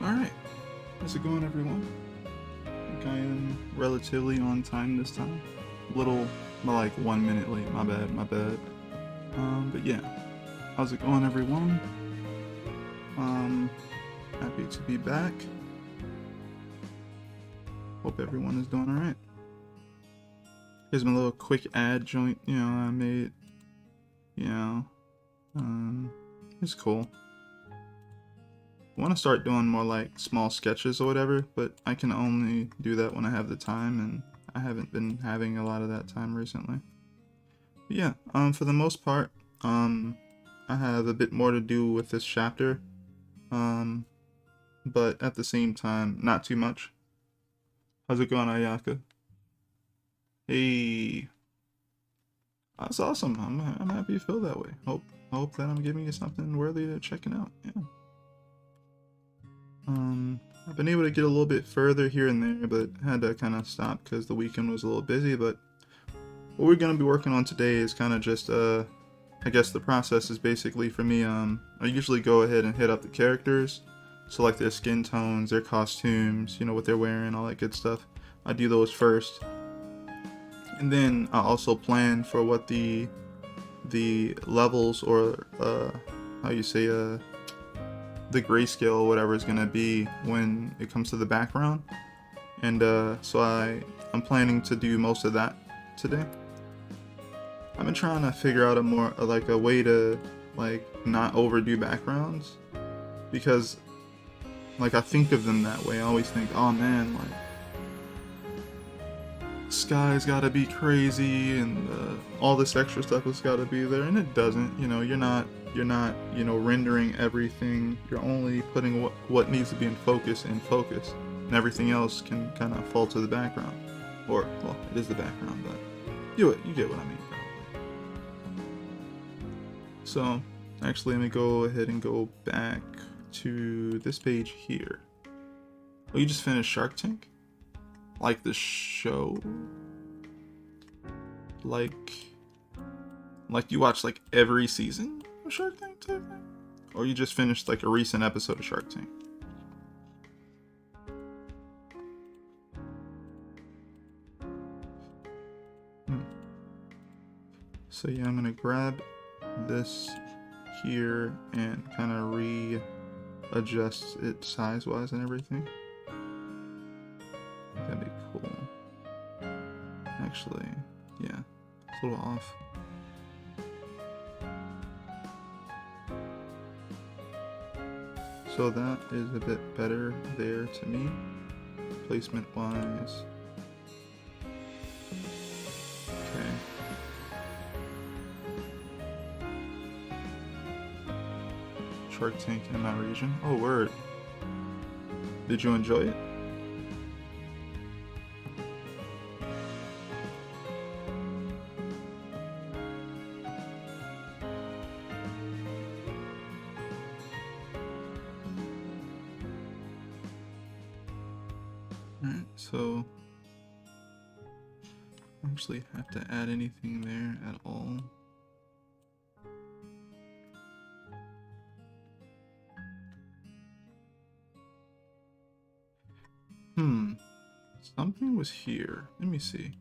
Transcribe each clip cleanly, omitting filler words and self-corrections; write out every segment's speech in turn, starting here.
Alright, how's it going, everyone? I think I am relatively on time this time. A little, like 1 minute late, my bad. But yeah, how's it going, everyone? Happy to be back. Hope everyone is doing alright. Here's my little quick ad joint, I made. It's cool. I want to start doing more like small sketches or whatever, but I can only do that when I have the time, and I haven't been having a lot of that time recently. But yeah, for the most part, I have a bit more to do with this chapter, but at the same time, not too much. How's it going, Ayaka? Hey, that's awesome. I'm happy you feel that way. Hope that I'm giving you something worthy to checking out. Yeah. I've been able to get a little bit further here and there, but had to kind of stop because the weekend was a little busy. But what we're gonna be working on today is kind of just, I guess the process is basically for me. I usually go ahead and hit up the characters, select their skin tones, their costumes, what they're wearing, all that good stuff. I do those first, and then I also plan for what the levels, or how you say, the grayscale or whatever is gonna be when it comes to the background. And so I'm planning to do most of that today. I've been trying to figure out a way to not overdo backgrounds, because I think of them that way. I always think, oh man, sky's gotta be crazy and all this extra stuff has gotta be there, and it doesn't. You're not rendering everything. You're only putting what needs to be in focus, and everything else can kind of fall to the background. Or, well, it is the background, but you get what I mean, probably. So, actually, let me go ahead and go back to this page here. Oh, you just finished Shark Tank? Like the show? Like you watch every season of Shark Tank type thing? Or you just finished a recent episode of Shark Tank? So yeah, I'm gonna grab this here and kind of readjust it size-wise and everything. That'd be cool. Actually, yeah, it's a little off. So that is a bit better there to me, placement-wise. Okay. Shark Tank in my region. Oh, word. Did you enjoy it? Alright, so I don't actually have to add anything there at all. Something was here. Let me see.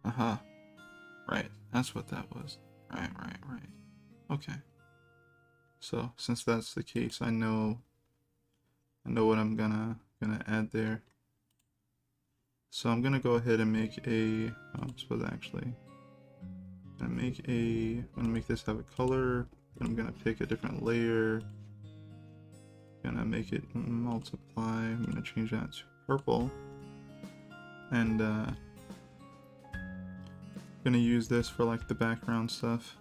Aha. Right, that's what that was. Right. Okay. So, since that's the case, I know what I'm gonna add there. So I'm gonna go ahead and make a, I'm gonna make this have a color, and I'm gonna pick a different layer, gonna make it multiply, I'm gonna change that to purple, and gonna use this for the background stuff.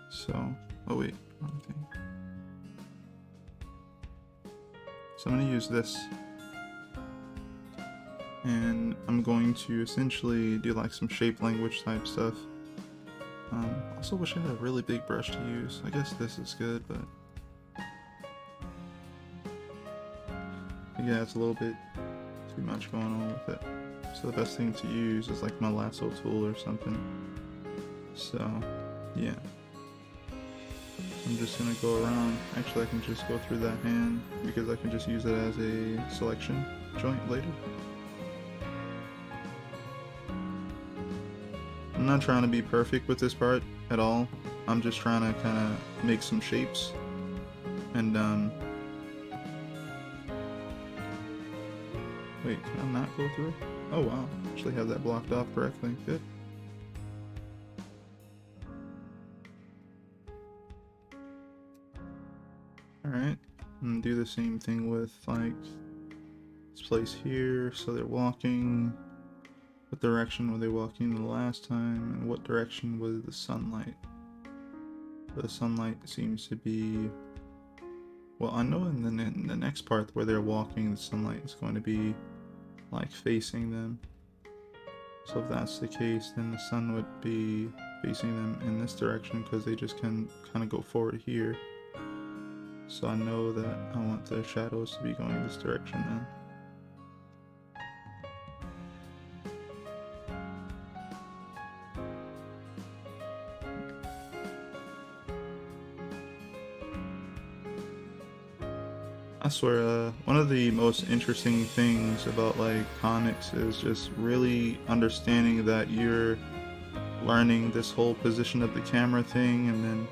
So, oh wait, wrong thing. So I'm going to use this, and I'm going to essentially do some shape language type stuff. Also wish I had a really big brush to use. I guess this is good, but yeah, it's a little bit too much going on with it. So the best thing to use is my Lasso Tool or something. So yeah, I'm just gonna go around. Actually, I can just go through that hand because I can just use it as a selection joint later. I'm not trying to be perfect with this part at all. I'm just trying to kind of make some shapes. And wait, can I not go through? Oh wow, actually have that blocked off correctly. Good. Alright, and do the same thing with like this place here. So they're walking. What direction were they walking the last time? And what direction was the sunlight? The sunlight seems to be... Well, I know in the next part where they're walking, the sunlight is going to be like facing them. So if that's the case, then the sun would be facing them in this direction because they just can kind of go forward here. So I know that I want the shadows to be going this direction then. I swear, one of the most interesting things about like comics is just really understanding that you're learning this whole position of the camera thing, and then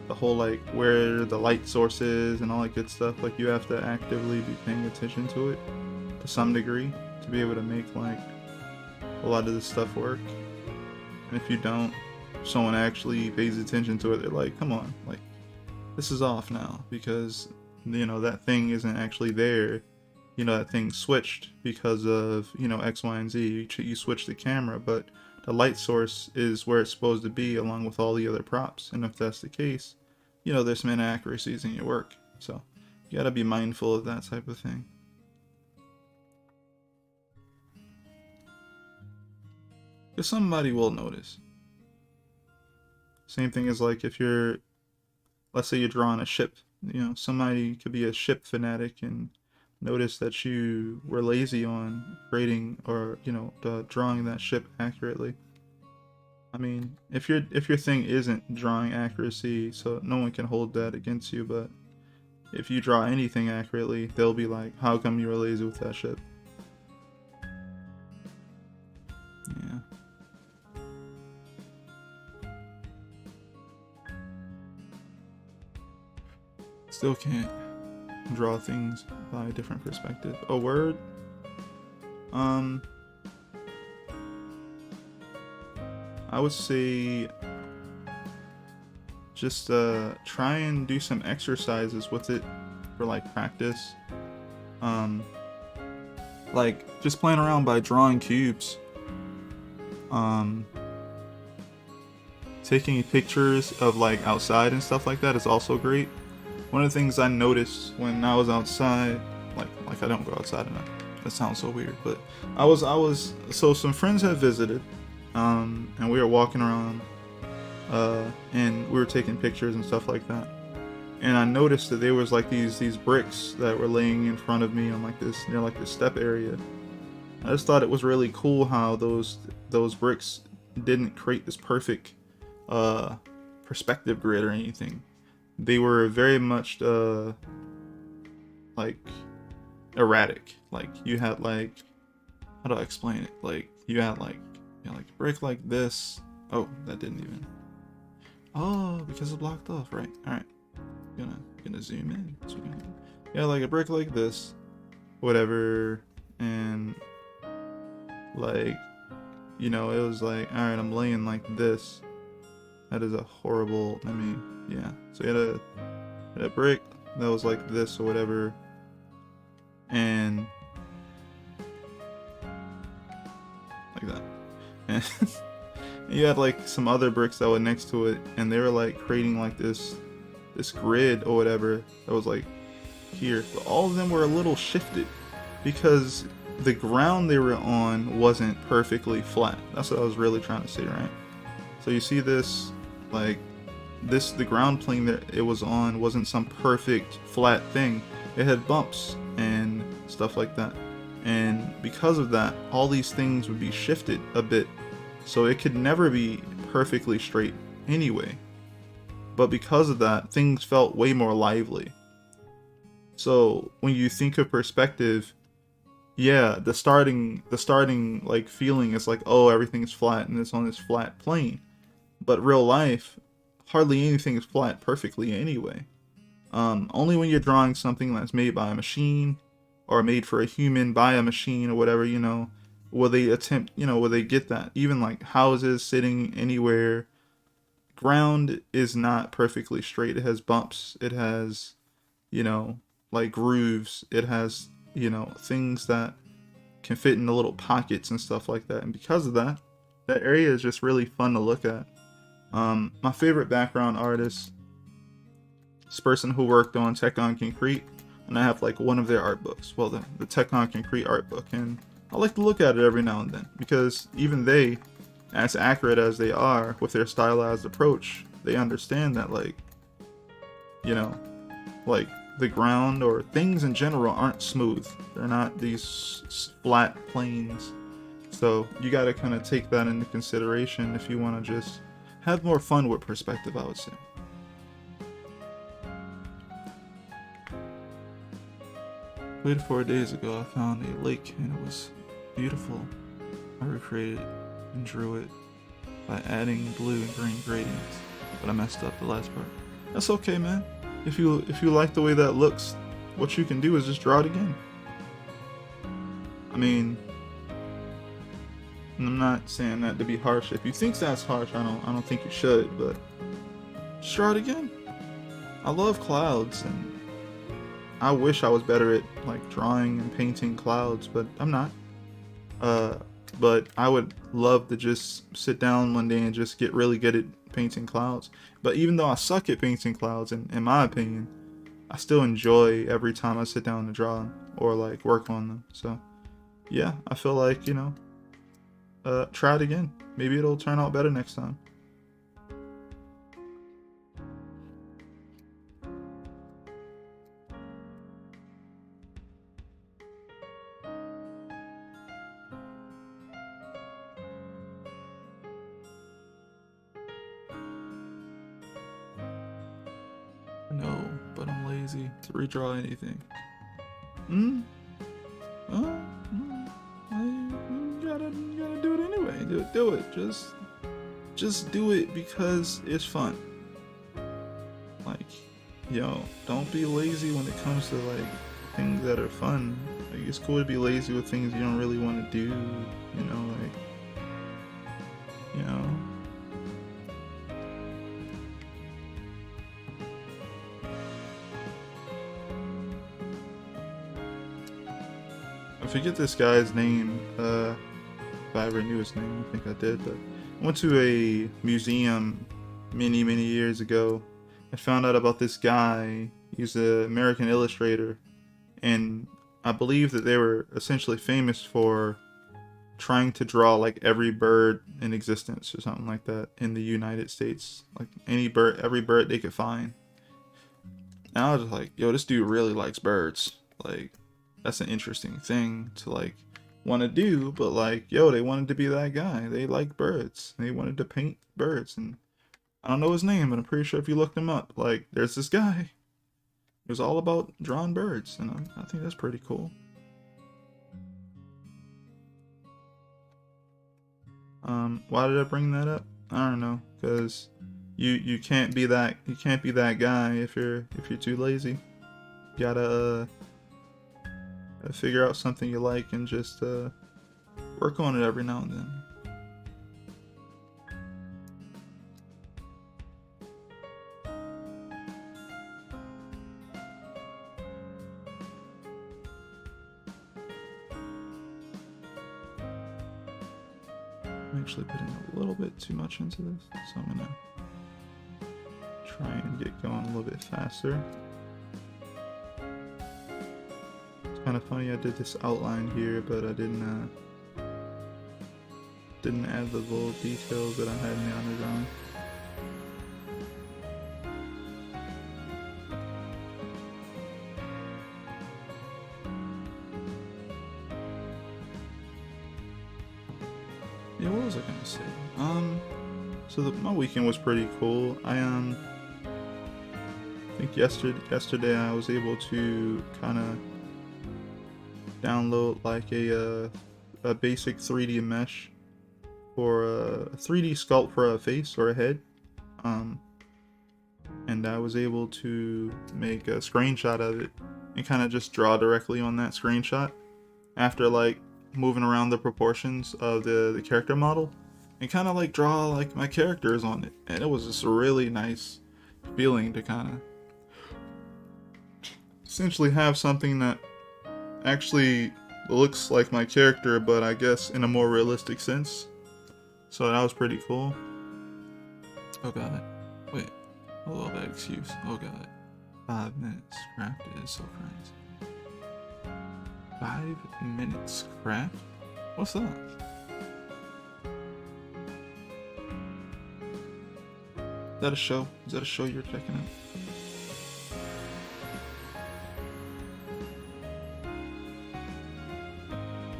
the whole like where the light source is and all that good stuff. Like you have to actively be paying attention to it to some degree to be able to make like a lot of this stuff work. And if you don't, someone actually pays attention to it, they're like, come on, like this is off now because you know that thing isn't actually there. You know, that thing switched because of, you know, X, Y, and Z. You switch the camera, but the light source is where it's supposed to be along with all the other props. And if that's the case, you know, there's some inaccuracies in your work. So you gotta be mindful of that type of thing. Because somebody will notice. Same thing as like if you're, let's say you're drawing a ship. You know, somebody could be a ship fanatic and notice that you were lazy on creating or, you know, drawing that ship accurately. I mean, if your thing isn't drawing accuracy, so no one can hold that against you, but if you draw anything accurately, they'll be like, how come you were lazy with that ship? Yeah. Still can't draw things by a different perspective. A word? I would say just try and do some exercises with it for like practice. Like just playing around by drawing cubes. Taking pictures of like outside and stuff like that is also great. One of the things I noticed when I was outside, like I don't go outside enough. That sounds so weird, but so some friends had visited, and we were walking around, and we were taking pictures and stuff like that. And I noticed that there was like these bricks that were laying in front of me on like this, near like this step area. I just thought it was really cool how those bricks didn't create this perfect perspective grid or anything. They were very much like erratic. Like you had like, how do I explain it? Like you had like a brick like this. Oh, that didn't even. Oh, because it's blocked off, right? All right, gonna zoom in. Yeah, like a brick like this, whatever, and like, you know, it was like, all right, I'm laying like this. That is a horrible, I mean, yeah. So you had a brick that was like this or whatever. And like that. And you had like some other bricks that were next to it, and they were like creating like this grid or whatever that was like here. But all of them were a little shifted because the ground they were on wasn't perfectly flat. That's what I was really trying to say, right? So you see this, like this, the ground plane that it was on wasn't some perfect flat thing. It had bumps and stuff like that. And because of that, all these things would be shifted a bit. So it could never be perfectly straight anyway. but because of that, things felt way more lively. So when you think of perspective, yeah, the starting like feeling is like, oh, everything's flat and it's on this flat plane. But real life, hardly anything is flat perfectly anyway. Only when you're drawing something that's made by a machine or made for a human by a machine or whatever, will they attempt, will they get that? Even like houses sitting anywhere, ground is not perfectly straight. It has bumps. It has, like grooves. It has, things that can fit in the little pockets and stuff like that. And because of that, that area is just really fun to look at. My favorite background artist, this person who worked on Tech on Concrete, and I have like one of their art books. Well, the Tech on Concrete art book, and I like to look at it every now and then because even they, as accurate as they are with their stylized approach, they understand that like the ground or things in general aren't smooth. They're not these flat planes. So you got to kind of take that into consideration if you want to just have more fun with perspective, I would say. 4 days ago, I found a lake and it was beautiful. I recreated it and drew it by adding blue and green gradients, but I messed up the last part. That's okay, man. If you like the way that looks, what you can do is just draw it again. I mean, I'm not saying that to be harsh. If you think that's harsh, I don't think you should, but just draw it again. I love clouds, and I wish I was better at like drawing and painting clouds, but I'm not. But I would love to just sit down one day and just get really good at painting clouds. But even though I suck at painting clouds, in my opinion, I still enjoy every time I sit down to draw or like work on them. So yeah, I feel like, try it again. Maybe it'll turn out better next time. No, but I'm lazy to redraw anything. You gotta do it anyway. Do it. Just do it because it's fun. Like, don't be lazy when it comes to like things that are fun. Like, it's cool to be lazy with things you don't really want to do. I forget this guy's name, if I ever knew his name. I think I did, but I went to a museum many years ago and found out about this guy. He's an American illustrator, and I believe that they were essentially famous for trying to draw like every bird in existence or something like that in the United States, like every bird they could find. And I was just like, yo, this dude really likes birds. Like, that's an interesting thing to like want to do, but like, yo, they wanted to be that guy. They like birds. They wanted to paint birds, and I don't know his name, but I'm pretty sure if you looked him up, like, there's this guy. It was all about drawing birds, and I think that's pretty cool. Why did I bring that up? I don't know, because you can't be that guy if you're too lazy. You gotta figure out something you like and just work on it every now and then. I'm actually putting a little bit too much into this, so I'm gonna try and get going a little bit faster. Kind of funny, I did this outline here, but I didn't add the little details that I had in the underground. Yeah, what was I gonna say? So my weekend was pretty cool. I think yesterday I was able to kind of download like a basic 3D mesh for a 3D sculpt for a face or a head. And I was able to make a screenshot of it and kind of just draw directly on that screenshot after like moving around the proportions of the character model and kind of like draw like my characters on it. And it was just a really nice feeling to kind of essentially have something that actually looks like my character, but I guess in a more realistic sense. So that was pretty cool. Oh god. Wait. A little bad excuse. Oh god. 5 minutes crafted is so crazy. 5 minutes craft? What's that? Is that a show? Is that a show you're checking out?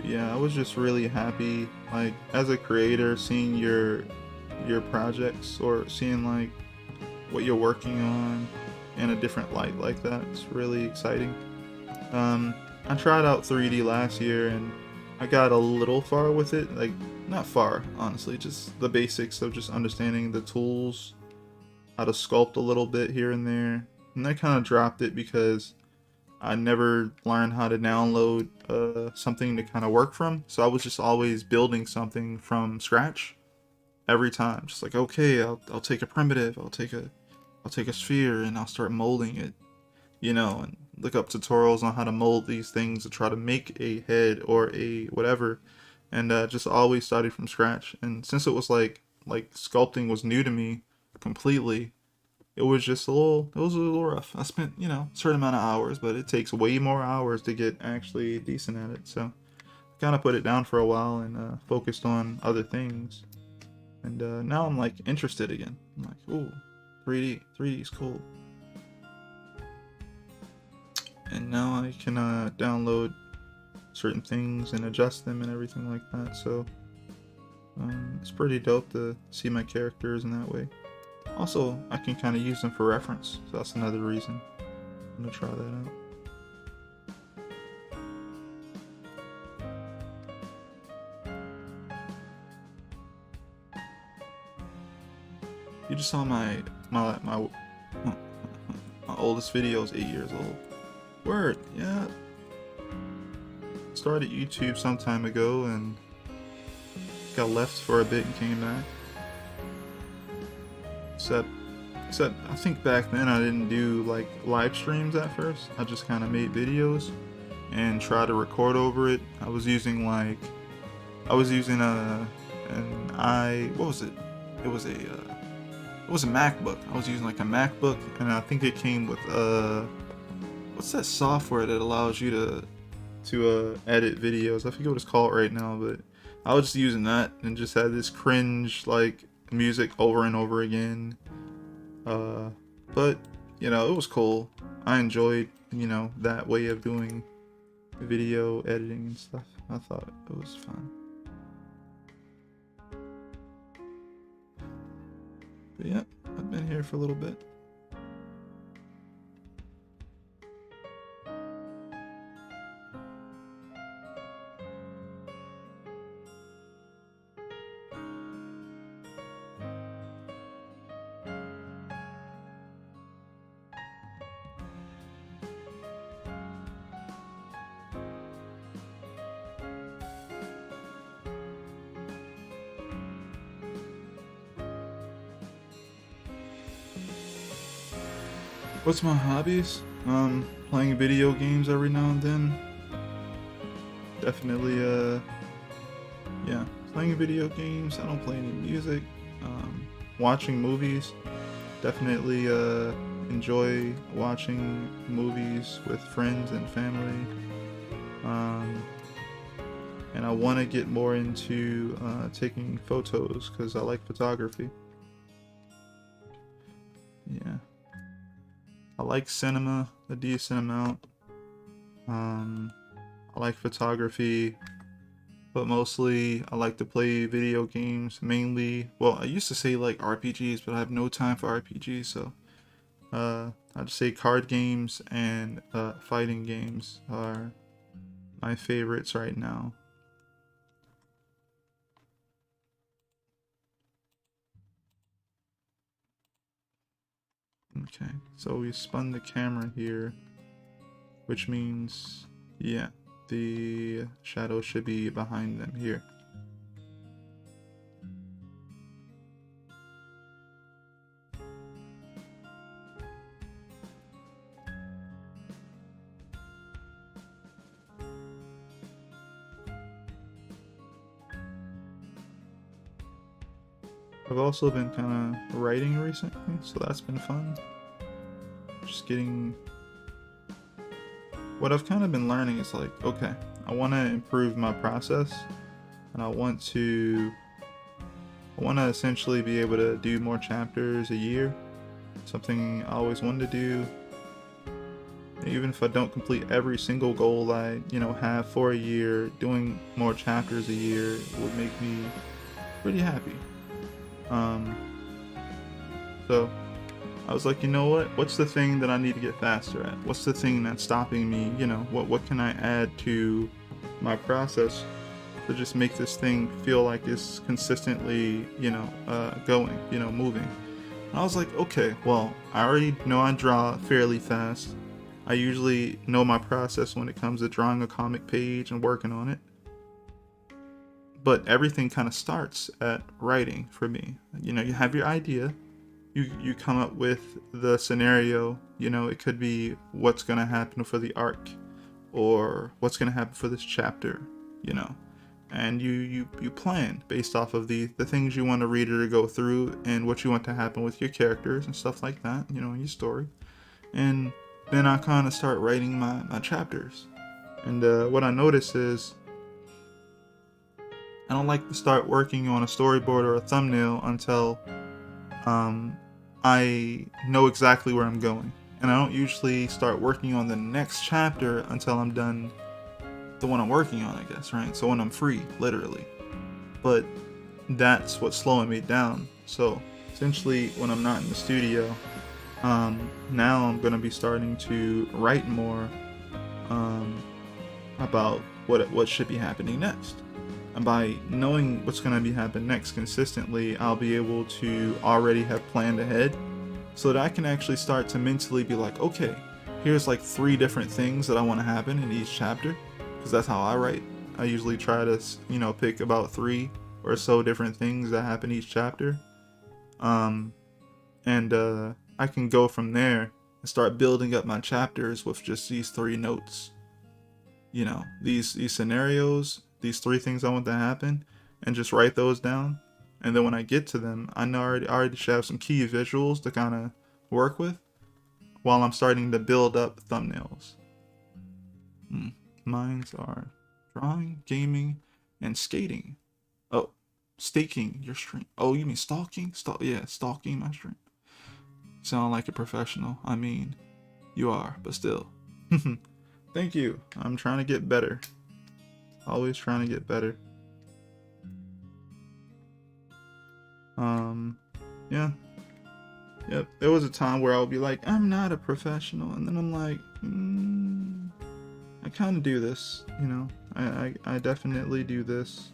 Yeah, I was just really happy, like as a creator, seeing your projects or seeing like what you're working on in a different light like that. It's really exciting. I tried out 3D last year and I got a little far with it, like not far honestly, just the basics of just understanding the tools, how to sculpt a little bit here and there, and I kind of dropped it because I never learned how to download something to kind of work from, so I was just always building something from scratch every time. Just like, okay, I'll take a primitive, I'll take a sphere, and I'll start molding it, you know, and look up tutorials on how to mold these things to try to make a head or a whatever, and just always started from scratch. And since it was like sculpting was new to me completely, it was just a little rough. I spent, you know, a certain amount of hours, but it takes way more hours to get actually decent at it. So I kind of put it down for a while and focused on other things. And now I'm like interested again. I'm like, ooh, 3D is cool. And now I can download certain things and adjust them and everything like that. So it's pretty dope to see my characters in that way. Also, I can kind of use them for reference, so that's another reason I'm gonna try that out. You just saw my oldest video is 8 years old. Word, yeah. Started YouTube some time ago and got left for a bit and came back. Except I think back then I didn't do like live streams at first. I just kind of made videos and tried to record over it. I was using a MacBook. I was using like a MacBook, and I think it came with what's that software that allows you to edit videos? I forget what it's called right now, but I was just using that and just had this cringe like music over and over again. But you know, it was cool. I enjoyed, you know, that way of doing video editing and stuff. I thought it was fun. But yeah, I've been here for a little bit. What's my hobbies? Playing video games every now and then. Definitely, yeah, playing video games. I don't play any music. Watching movies. Definitely, enjoy watching movies with friends and family. And I want to get more into taking photos because I like photography. Yeah. I like cinema a decent amount. I like photography, but mostly I like to play video games. Mainly, well, I used to say like RPGs, but I have no time for RPGs, so I'd say card games and fighting games are my favorites right now. Okay, so we spun the camera here, which means, yeah, the shadow should be behind them here. I've also been kind of writing recently, so that's been fun. Just getting... What I've kind of been learning is like, okay, I want to improve my process, and I want to essentially be able to do more chapters a year. Something I always wanted to do. Even if I don't complete every single goal I, have for a year, doing more chapters a year would make me pretty happy. So I was like, you know what? What's the thing that I need to get faster at? What's the thing that's stopping me? What can I add to my process to just make this thing feel like it's consistently, going, moving? And I was like, okay, well, I already know I draw fairly fast. I usually know my process when it comes to drawing a comic page and working on it. But everything kind of starts at writing for me. You have your idea. You come up with the scenario. It could be what's going to happen for the arc, or what's going to happen for this chapter, and you plan based off of the things you want the reader to go through and what you want to happen with your characters and stuff like that, in your story. And then I kind of start writing my chapters. And what I notice is I don't like to start working on a storyboard or a thumbnail until I know exactly where I'm going. And I don't usually start working on the next chapter until I'm done the one I'm working on, I guess, right? So when I'm free, literally. But that's what's slowing me down. So essentially, when I'm not in the studio, now I'm going to be starting to write more about what should be happening next. And by knowing what's going to be happening next consistently, I'll be able to already have planned ahead so that I can actually start to mentally be like, okay, here's like 3 different things that I want to happen in each chapter, because that's how I write. I usually try to, pick about 3 or so different things that happen each chapter. And I can go from there and start building up my chapters with just these 3 notes. These scenarios, these 3 things I want to happen, and just write those down. And then when I get to them, I know I already should have some key visuals to kind of work with while I'm starting to build up thumbnails. Mines are drawing, gaming, and skating. Oh, staking your stream. Oh, you mean stalking? Yeah, stalking my stream. Sound like a professional. I mean, you are, but still. Thank you. I'm trying to get better. Always trying to get better. Yeah. Yep. There was a time where I would be like, I'm not a professional, and then I'm like, I kind of do this, I definitely do this.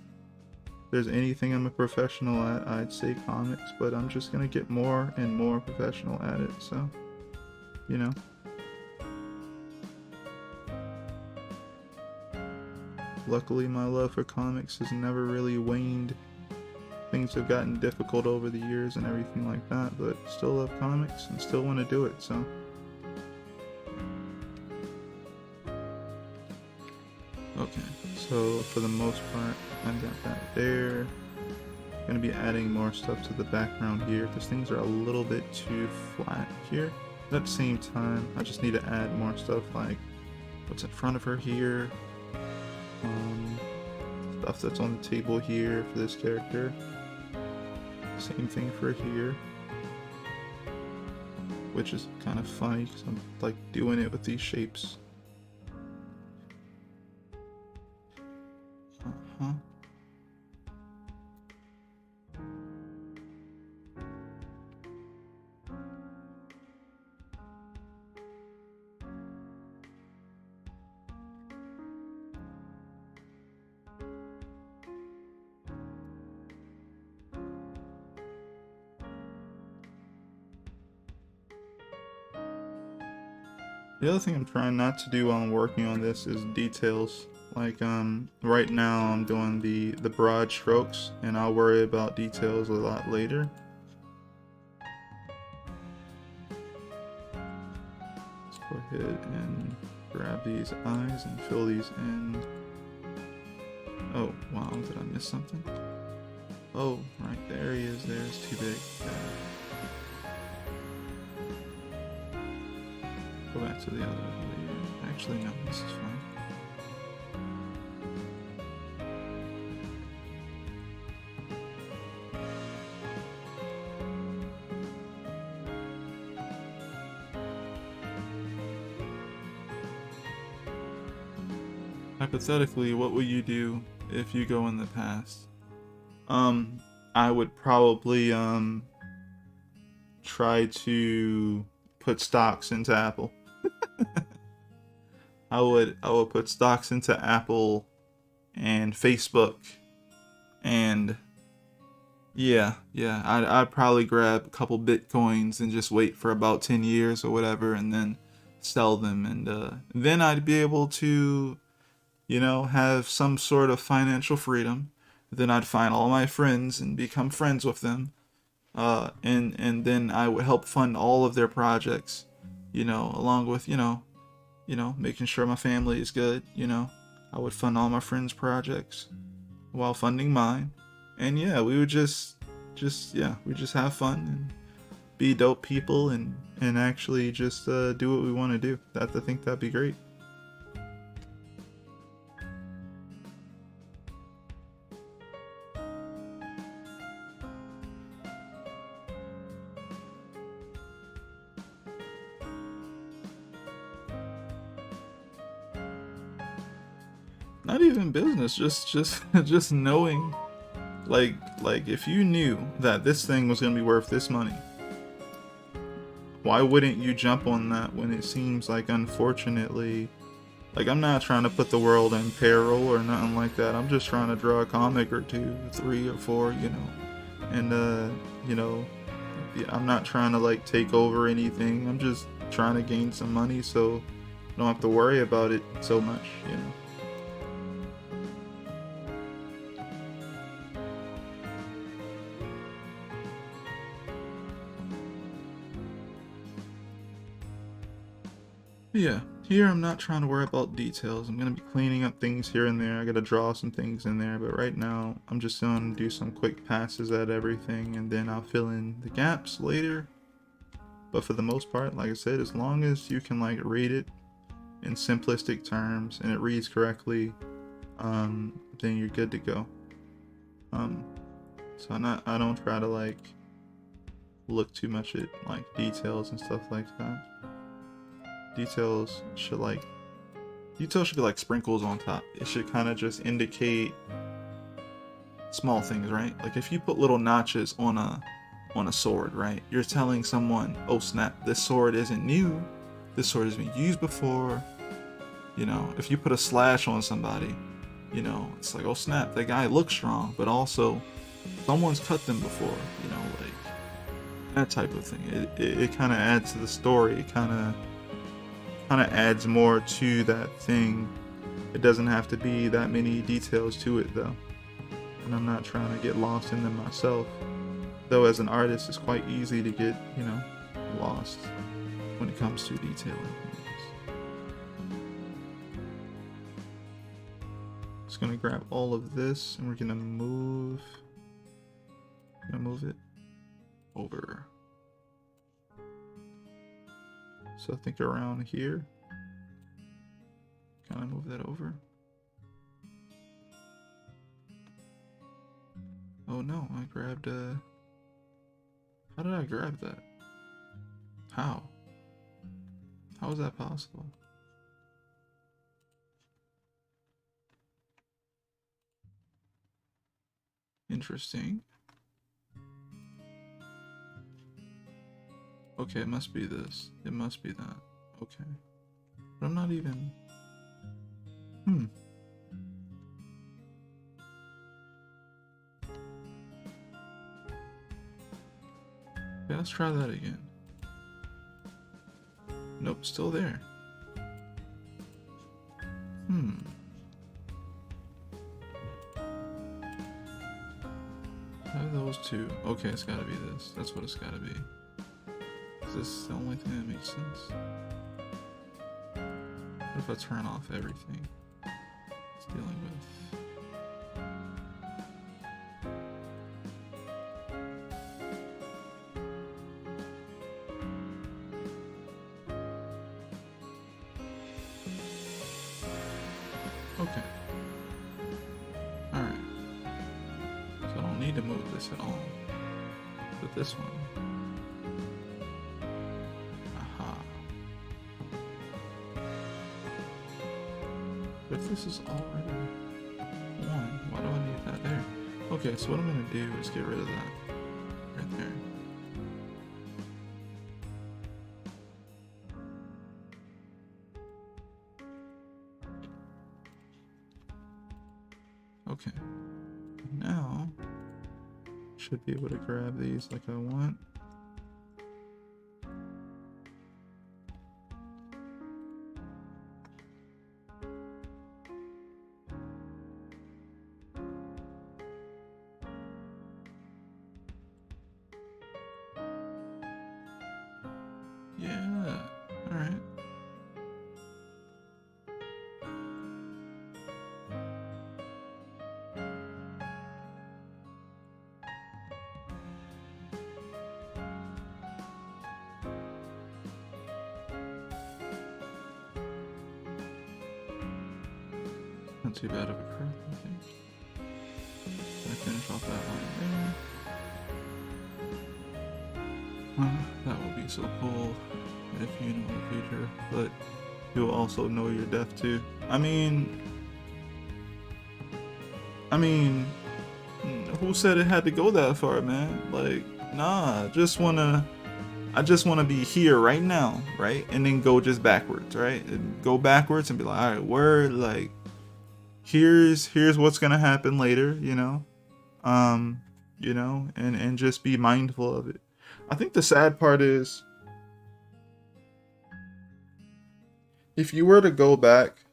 If there's anything I'm a professional at, I'd say comics, but I'm just gonna get more and more professional at it, so, Luckily, my love for comics has never really waned. Things have gotten difficult over the years and everything like that, but still love comics and still want to do it, so. Okay, so for the most part, I've got that there. Gonna be adding more stuff to the background here because things are a little bit too flat here. But at the same time, I just need to add more stuff like what's in front of her here. Stuff that's on the table here for this character. Same thing for here. Which is kind of funny because I'm like doing it with these shapes. The other thing I'm trying not to do while I'm working on this is details. Like right now I'm doing the broad strokes, and I'll worry about details a lot later. Let's go ahead and grab these eyes and fill these in. Oh wow, did I miss something? Oh, right, there he is. There's too big. Go back to the other layer. Actually, no, this is fine. Hypothetically, what would you do if you go in the past? I would probably try to put stocks into Apple. I would put stocks into Apple and Facebook, and I'd probably grab a couple Bitcoins and just wait for about 10 years or whatever, and then sell them, and then I'd be able to, have some sort of financial freedom. Then I'd find all my friends and become friends with them, and then I would help fund all of their projects, along with making sure my family is good. I would fund all my friends' projects while funding mine, and yeah, we would just have fun and be dope people, and actually just do what we want to do. I think that'd be great. Not even business, just knowing, like if you knew that this thing was gonna be worth this money, why wouldn't you jump on that when it seems like, unfortunately, like, I'm not trying to put the world in peril or nothing like that. I'm just trying to draw a comic or two, 3 or 4, and I'm not trying to like take over anything. I'm just trying to gain some money so I don't have to worry about it so much. Yeah, here I'm not trying to worry about details. I'm going to be cleaning up things here and there. I got to draw some things in there, but right now I'm just going to do some quick passes at everything, and then I'll fill in the gaps later. But for the most part, like I said, as long as you can like read it in simplistic terms and it reads correctly, then you're good to go. So I don't try to like look too much at like details and stuff like that. Details should be like sprinkles on top. It should kind of just indicate small things, right? Like if you put little notches on a sword, right? You're telling someone, oh snap, this sword isn't new. This sword has been used before. If you put a slash on somebody, it's like, oh snap, that guy looks strong, but also someone's cut them before, like that type of thing. It kind of adds to the story. It kind of adds more to that thing. It doesn't have to be that many details to it though, and I'm not trying to get lost in them myself, though as an artist it's quite easy to get lost when it comes to detailing things. Just gonna grab all of this and we're gonna move it over. So I think around here, kind of move that over. Oh no, I grabbed how did I grab that? How is that possible? Interesting. Okay, it must be this. It must be that. Okay. But I'm not even... Okay, let's try that again. Nope, still there. How are those two? Okay, it's gotta be this. That's what it's gotta be. Is this the only thing that makes sense? What if I turn off everything it's dealing with? Okay. Alright. So I don't need to move this at all. But this one. Aha. But if this is already one, why do I need that there? Okay, so what I'm gonna do is get rid of that. Right there. Okay, now should be able to grab these like I want. Yeah, all right. Not too bad of a crack, I think. Gonna finish off that line there. Well, that will be so cool if you know the future, but you'll also know your death too. I mean, who said it had to go that far, man? Like, nah, I just wanna be here right now, right? And then go just backwards, right? And go backwards and be like, all right, word, like, here's what's gonna happen later, you know, and just be mindful of it. I think the sad part is, if you were to go back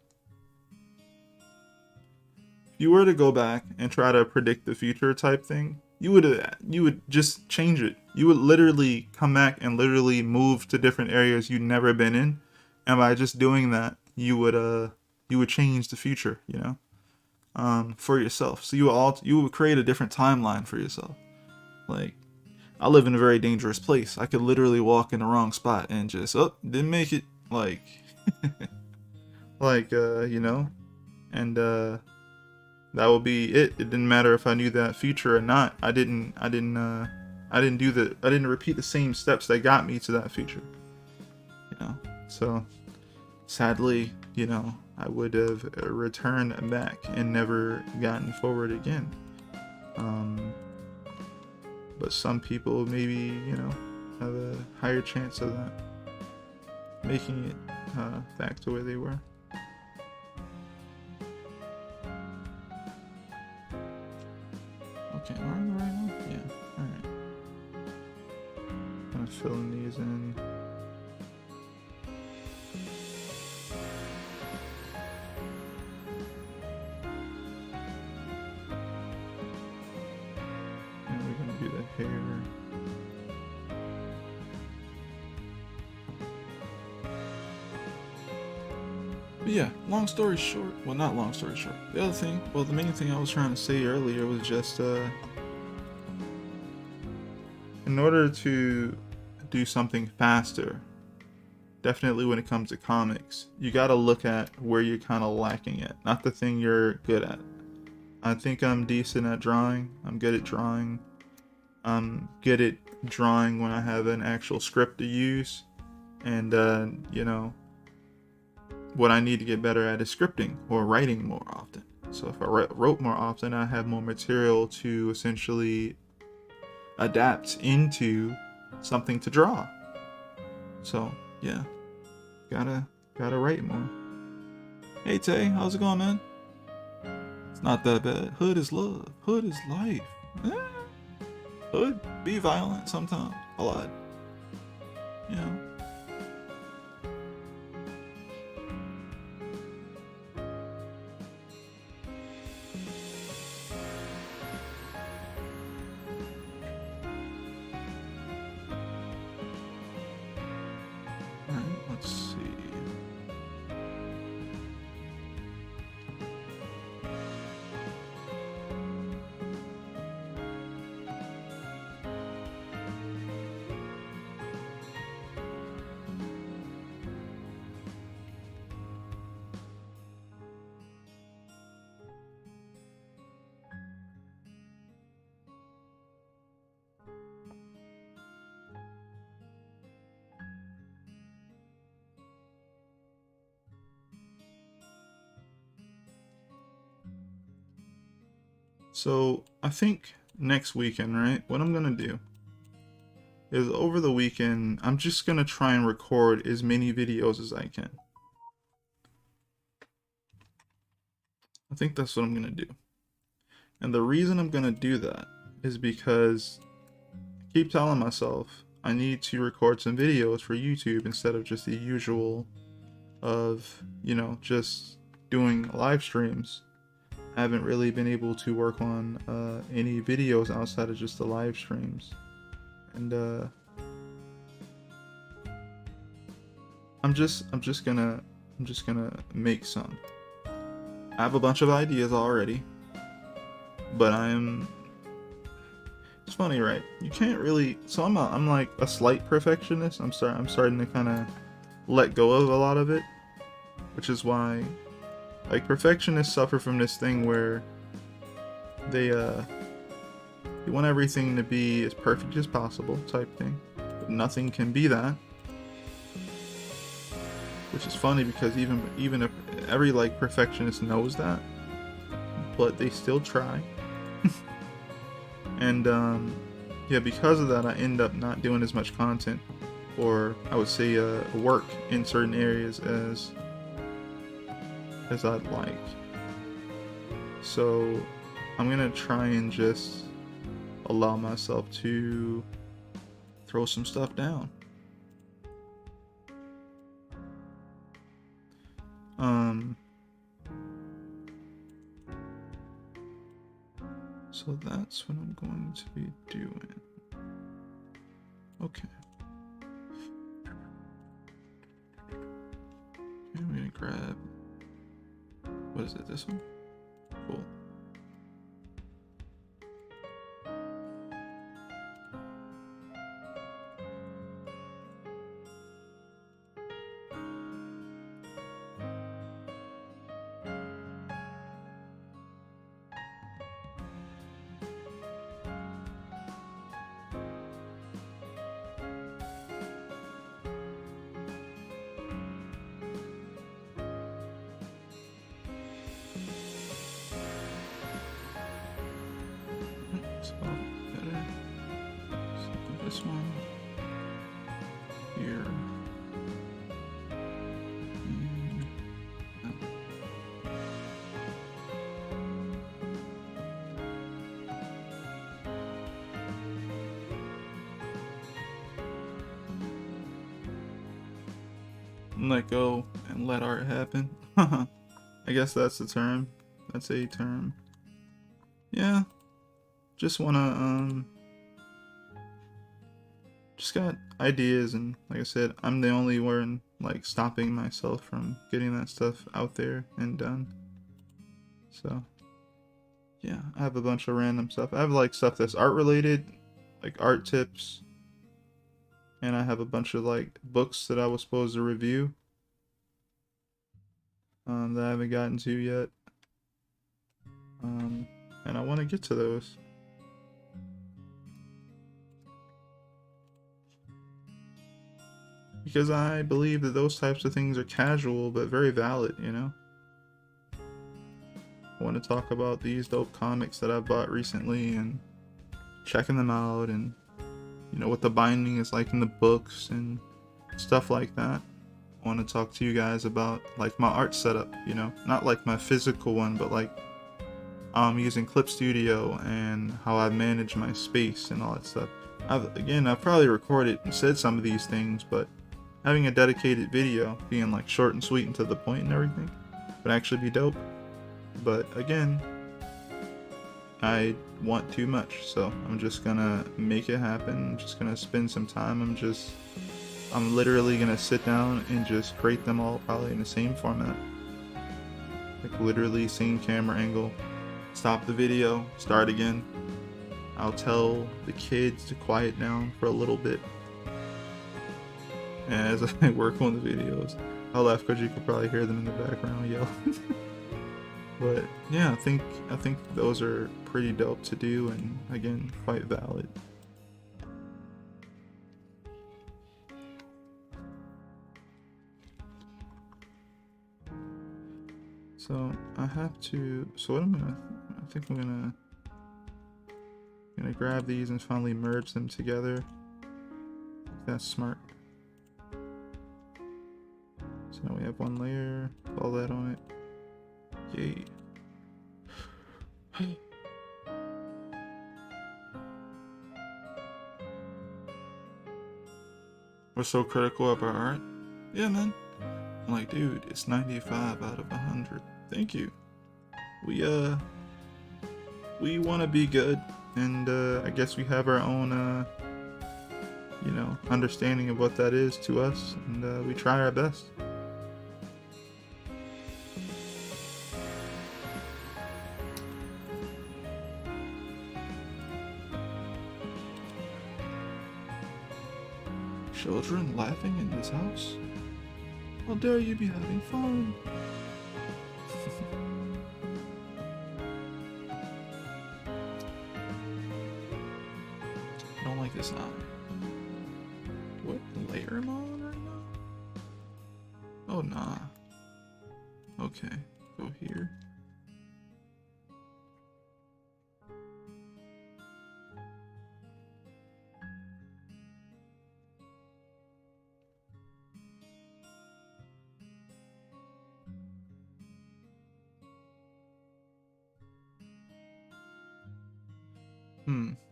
and try to predict the future type thing, you would just change it. You would literally come back and literally move to different areas you'd never been in, and by just doing that, you would change the future, you know, for yourself. So you would create a different timeline for yourself. Like, I live in a very dangerous place. I could literally walk in the wrong spot and just didn't make it, like you know, and that would be it. It didn't matter if I knew that future or not. I didn't repeat the same steps that got me to that future, you know. So sadly, you know, I would have returned back and never gotten forward again. But some people maybe, you know, have a higher chance of that, making it back to where they were. Okay, am I on the right one? Yeah, alright. I'm filling these in. And we're gonna do the hair. But yeah, long story short, well, not long story short. The main thing I was trying to say earlier was just, in order to do something faster, definitely when it comes to comics, you gotta look at where you're kind of lacking at, not the thing you're good at. I think I'm decent at drawing. I'm good at drawing. I'm good at drawing when I have an actual script to use. And, you know, what I need to get better at is scripting or writing more often. So if I wrote more often, I have more material to essentially adapt into something to draw. So yeah, gotta write more. Hey Tay, how's it going, man? It's not that bad. Hood is love. Hood is life. Hood be violent sometimes, a lot. You know. So I think next weekend, right? What I'm gonna do is over the weekend, I'm just gonna try and record as many videos as I can. I think that's what I'm gonna do. And the reason I'm gonna do that is because I keep telling myself I need to record some videos for YouTube instead of just the usual of, you know, just doing live streams. I haven't really been able to work on any videos outside of just the live streams. And I'm just gonna make some. I have a bunch of ideas already, but it's funny, right? You can't really. So I'm like a slight perfectionist. I'm starting to kind of let go of a lot of it, which is why, like, perfectionists suffer from this thing where they want everything to be as perfect as possible, type thing. But nothing can be that. Which is funny because even if every like perfectionist knows that, but they still try. And yeah, because of that, I end up not doing as much content, or I would say work in certain areas as I'd like. So I'm gonna try and just allow myself to throw some stuff down. So that's what I'm going to be doing. Okay. I'm gonna grab, what is it, this one? Cool. Better. So this one here. Let go and let art happen. I guess that's the term. That's a term. Yeah. Just wanna just got ideas, and like I said, I'm the only one like stopping myself from getting that stuff out there and done. So yeah, I have a bunch of random stuff. I have like stuff that's art related, like art tips, and I have a bunch of like books that I was supposed to review that I haven't gotten to yet. And I want to get to those. Because I believe that those types of things are casual but very valid, you know? I want to talk about these dope comics that I've bought recently and checking them out, and you know what the binding is like in the books and stuff like that. I want to talk to you guys about like my art setup, you know? Not like my physical one, but like using Clip Studio and how I manage my space and all that stuff. I've probably recorded and said some of these things, but having a dedicated video, being like short and sweet and to the point and everything, would actually be dope. But again, I want too much, so I'm just gonna make it happen. I'm just gonna spend some time. I'm literally gonna sit down and just create them all probably in the same format. Like literally same camera angle. Stop the video, start again. I'll tell the kids to quiet down for a little bit. And as I work on the videos, I'll laugh because you could probably hear them in the background yell. But yeah, I think those are pretty dope to do, and again, quite valid. So I have to. So what I think I'm gonna Gonna grab these and finally merge them together. That's smart. So now we have one layer, all that on it. Yay. We're so critical of our art. Yeah, man. I'm like, dude, it's 95 out of 100. Thank you. We want to be good, and I guess we have our own, you know, understanding of what that is to us, and we try our best. Children laughing in this house? How dare you be having fun? I don't like this eye. What layer am I on right now? Oh, nah. Okay, go here.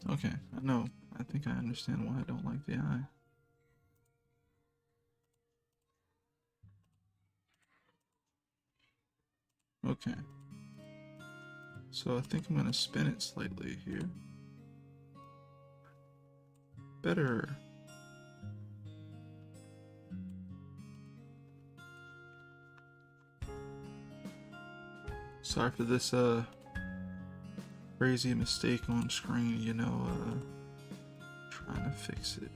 Okay, I know. I think I understand why I don't like the eye. Okay. So I think I'm gonna spin it slightly here. Better. Sorry for this, crazy mistake on screen, you know, trying to fix it.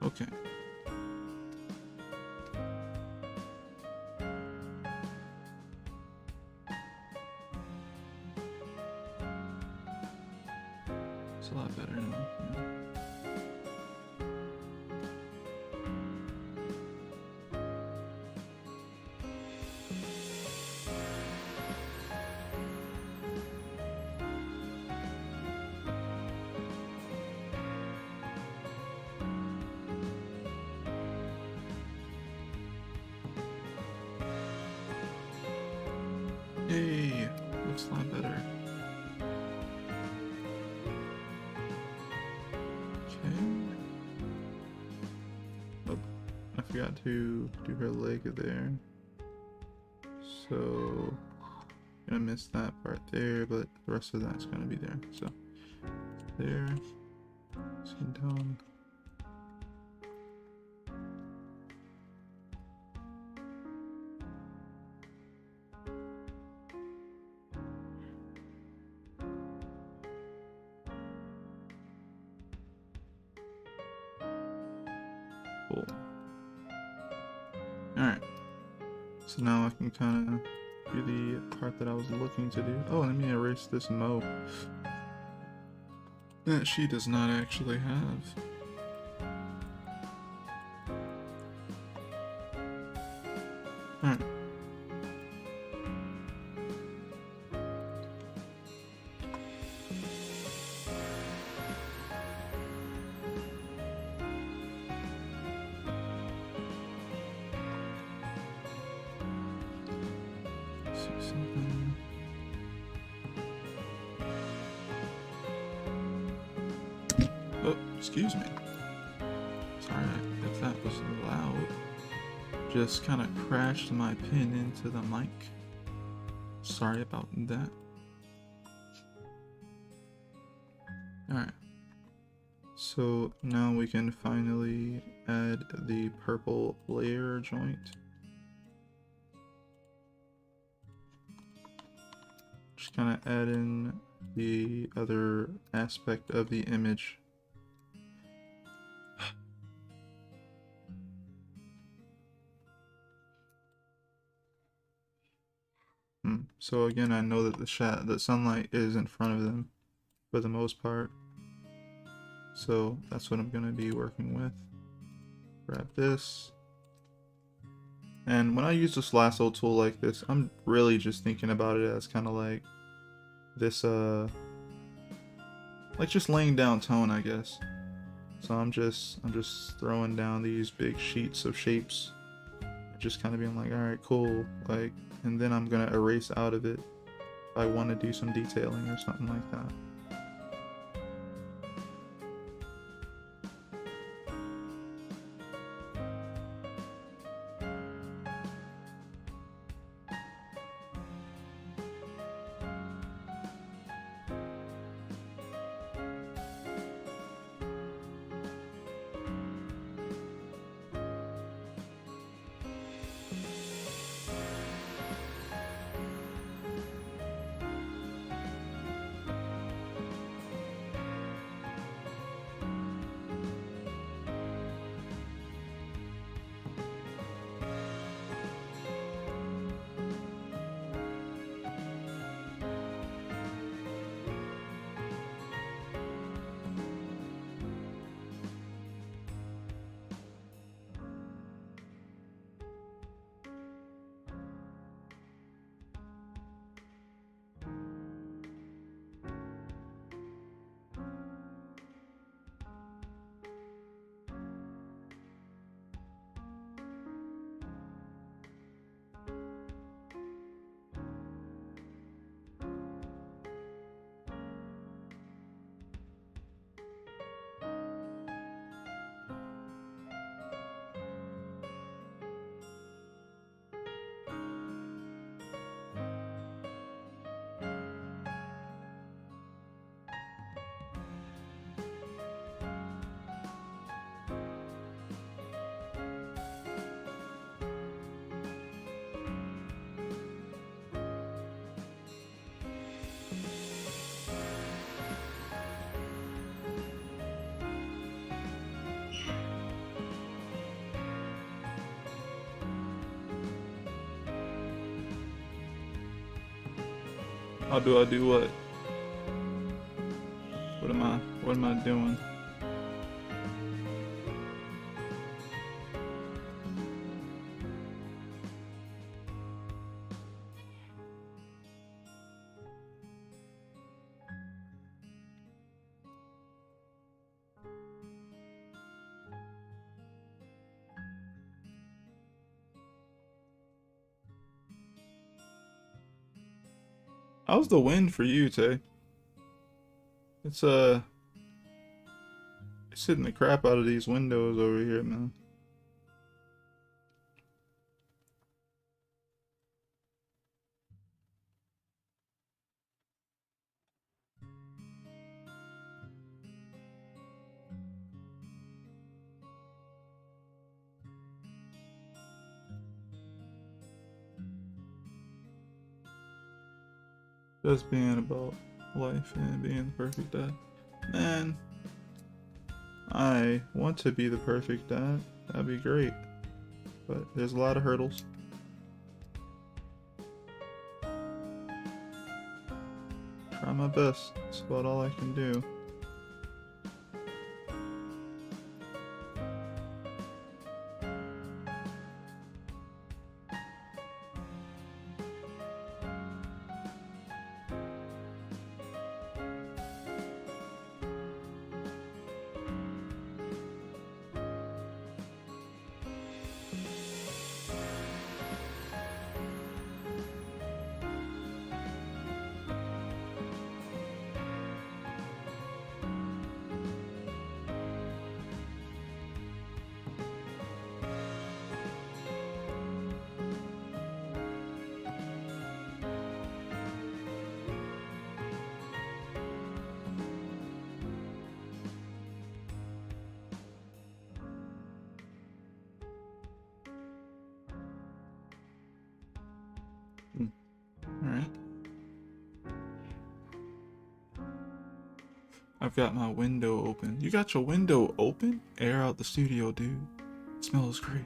Okay. It's a lot better now. Yeah. Yay! Looks a lot better. Okay. Oh, I forgot to do her leg there. So, gonna miss that part there, but the rest of that's gonna be there. So, there. Skin tone. Cool. Alright. So now I can kind of do the part that I was looking to do. Oh, let me erase this mo that she does not actually have. Alright. Something. Oh, excuse me. Sorry if that was loud. Just kind of crashed my pin into the mic. Sorry about that. Alright. So now we can finally add the purple layer joint. Just kind of add in the other aspect of the image. So again, I know that the sunlight is in front of them for the most part. So that's what I'm going to be working with. Grab this, And when I use this lasso tool like this, I'm really just thinking about it as kind of like this, like just laying down tone, I guess. So I'm just throwing down these big sheets of shapes, just kind of being like, all right, cool, like, and then I'm gonna erase out of it if I want to do some detailing or something like that. How do I do what? What am I doing? How's the wind for you, Tay? It's it's hitting the crap out of these windows over here, man. Just being about life and being the perfect dad. Man, I want to be the perfect dad. That'd be great. But there's a lot of hurdles. Try my best. That's about all I can do. Alright. I've got my window open. You got your window open? Air out the studio, dude. It smells great.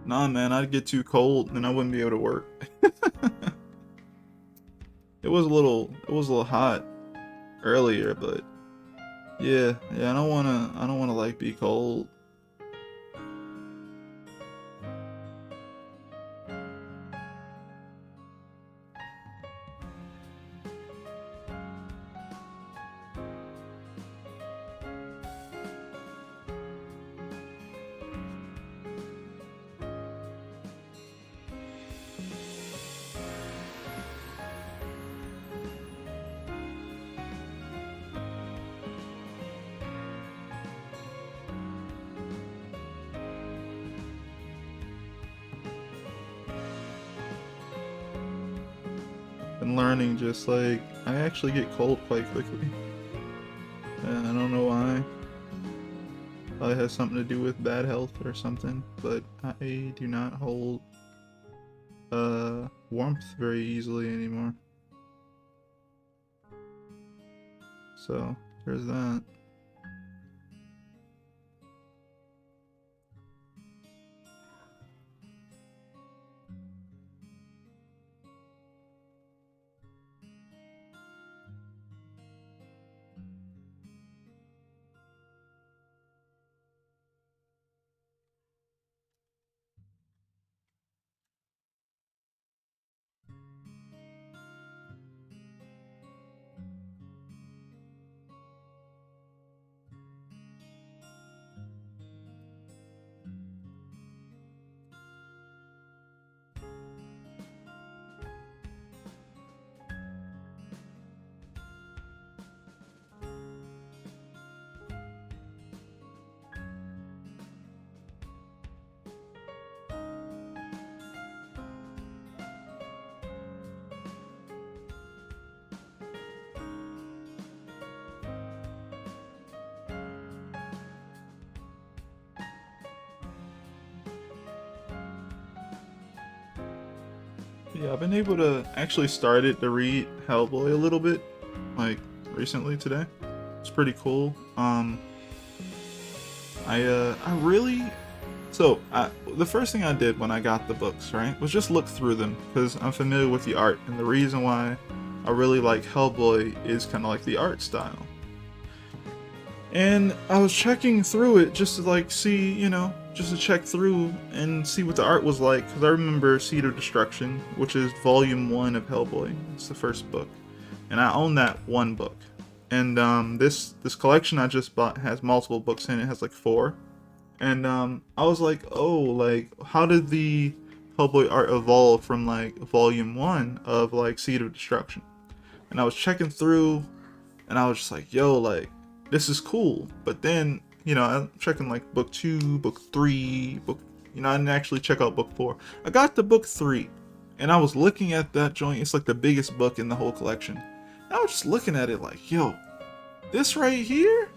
Nah, man, I'd get too cold and I wouldn't be able to work. It was a little hot earlier, but yeah, I don't wanna like be cold. been learning just like I actually get cold quite quickly. I don't know why. Probably has something to do with bad health or something, but I do not hold warmth very easily anymore. So there's that. Yeah, I've been able to actually started to read Hellboy a little bit, like recently today. It's pretty cool. I really, the first thing I did when I got the books, right, was just look through them because I'm familiar with the art, and the reason why I really like Hellboy is kind of like the art style. And I was checking through it just to like see, you know, just to check through and see what the art was like, because I remember Seed of Destruction, which is volume 1 of Hellboy. It's the first book, and I own that one book. And this collection I just bought has multiple books in it. It has like 4. And I was like, oh, like how did the Hellboy art evolve from like volume 1 of like Seed of Destruction? And I was checking through, and I was just like, yo, like this is cool. But then, you know, I'm checking like book 2, book 3, book, you know, I didn't actually check out book 4. I got to book 3, and I was looking at that joint. It's like the biggest book in the whole collection. And I was just looking at it like, yo, this right here,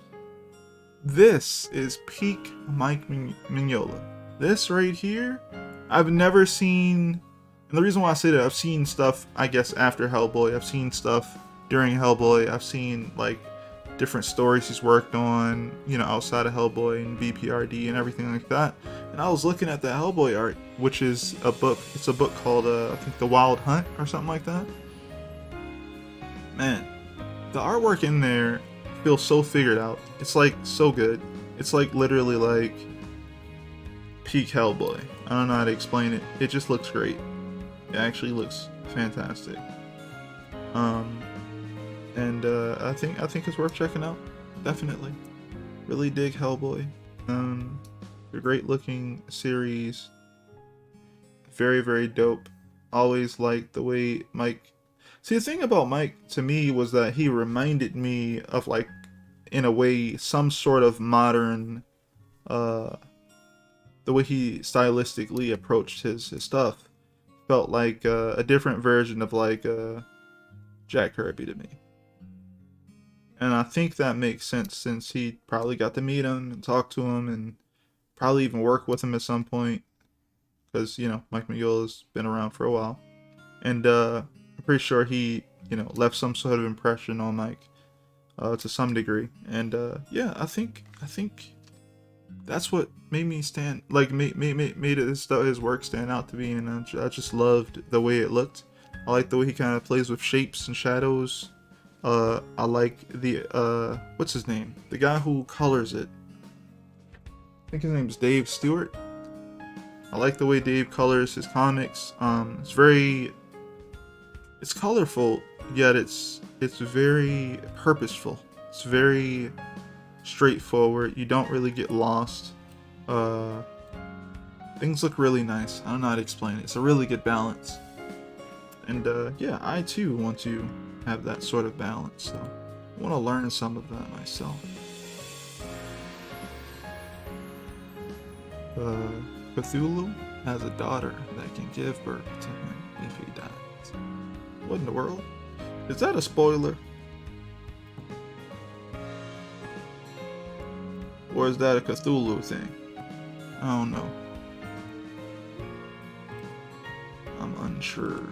this is peak Mike Mignola. This right here, I've never seen, and the reason why I say that, I've seen stuff, I guess, after Hellboy. I've seen stuff during Hellboy. I've seen like different stories he's worked on, you know, outside of Hellboy and BPRD and everything like that. And I was looking at the Hellboy art, which is a book. It's a book called, I think, The Wild Hunt or something like that. Man, the artwork in there feels so figured out. It's like so good. It's like literally like peak Hellboy. I don't know how to explain it. It just looks great. It actually looks fantastic. And I think it's worth checking out. Definitely. Really dig Hellboy. A great looking series. Very, very dope. Always liked the way Mike. See, the thing about Mike to me was that he reminded me of, like, in a way, some sort of modern, the way he stylistically approached his stuff felt like a different version of like Jack Kirby to me. And I think that makes sense since he probably got to meet him and talk to him and probably even work with him at some point. Because, you know, Mike Mignola's been around for a while. And I'm pretty sure he, you know, left some sort of impression on Mike to some degree. And yeah, I think that's what made me stand, like, made his work stand out to me. And I just loved the way it looked. I like the way he kind of plays with shapes and shadows. I like the, what's his name? The guy who colors it. I think his name's Dave Stewart. I like the way Dave colors his comics. It's colorful, yet it's very purposeful. It's very straightforward. You don't really get lost. Things look really nice. I don't know how to explain it. It's a really good balance. And yeah, I too want to have that sort of balance, so I want to learn some of that myself. Cthulhu has a daughter that can give birth to him if he dies. What in the world? Is that a spoiler? Or is that a Cthulhu thing? I don't know. I'm unsure.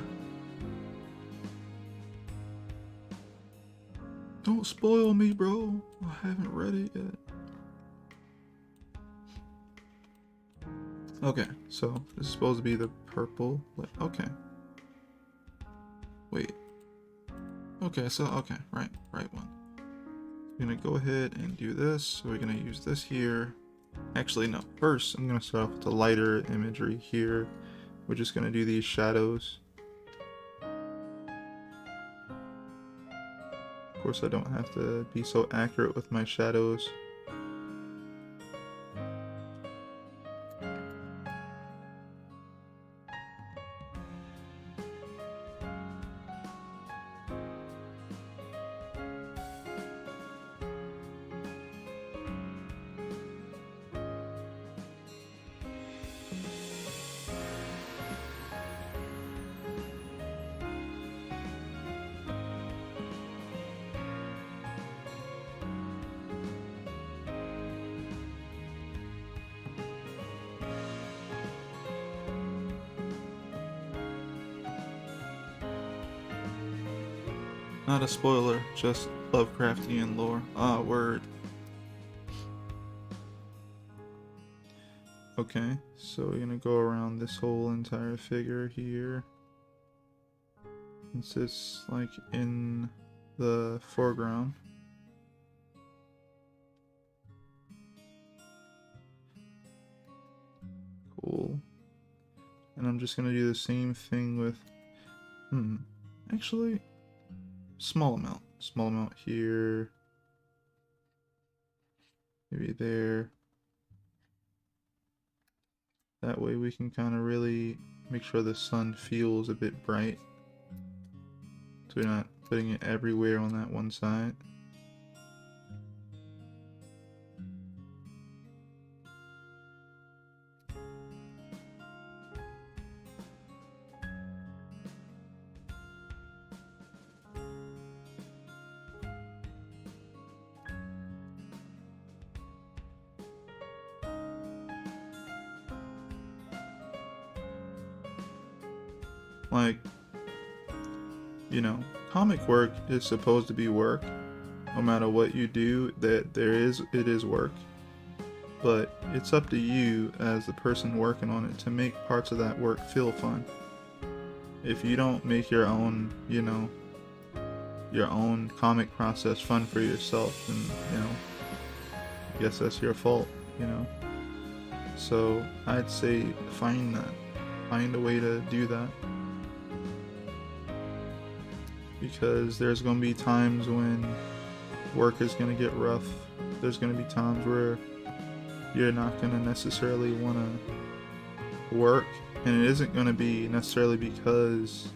Don't spoil me, bro. I haven't read it yet. Okay, so this is supposed to be the purple. Okay. Wait. Okay, so, okay, right one. I'm gonna go ahead and do this. So we're gonna use this here. Actually, no. First, I'm gonna start off with the lighter imagery here. We're just gonna do these shadows. Of course, I don't have to be so accurate with my shadows. Not a spoiler, just Lovecraftian lore. Ah, word. Okay, so we're gonna go around this whole entire figure here. It sits like in the foreground. Cool. And I'm just gonna do the same thing with, actually, small amount here, maybe there. That way we can kind of really make sure the sun feels a bit bright, so we're not putting it everywhere on that one side. Like, you know, comic work is supposed to be work. No matter what you do, it is work. But it's up to you as the person working on it to make parts of that work feel fun. If you don't make your own, you know, your own comic process fun for yourself, then, you know, I guess that's your fault, you know. So I'd say find a way to do that. Because there's going to be times when work is going to get rough. There's going to be times where you're not going to necessarily want to work, and it isn't going to be necessarily because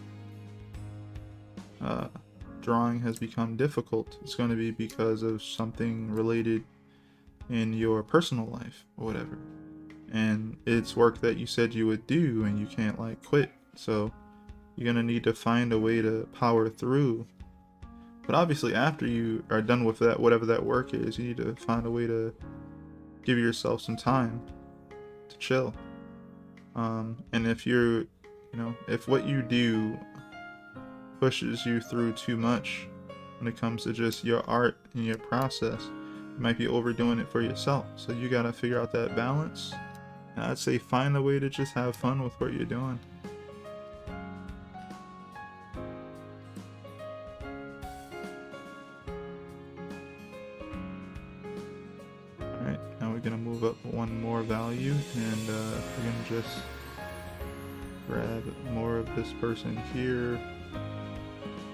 drawing has become difficult. It's going to be because of something related in your personal life or whatever, and it's work that you said you would do and you can't like quit, so you're gonna need to find a way to power through. But obviously after you are done with that, whatever that work is, you need to find a way to give yourself some time to chill. And if you're, you know, if what you do pushes you through too much when it comes to just your art and your process, you might be overdoing it for yourself. So you gotta figure out that balance. And I'd say find a way to just have fun with what you're doing. Alright, now we're gonna move up one more value, and we're gonna just grab more of this person here,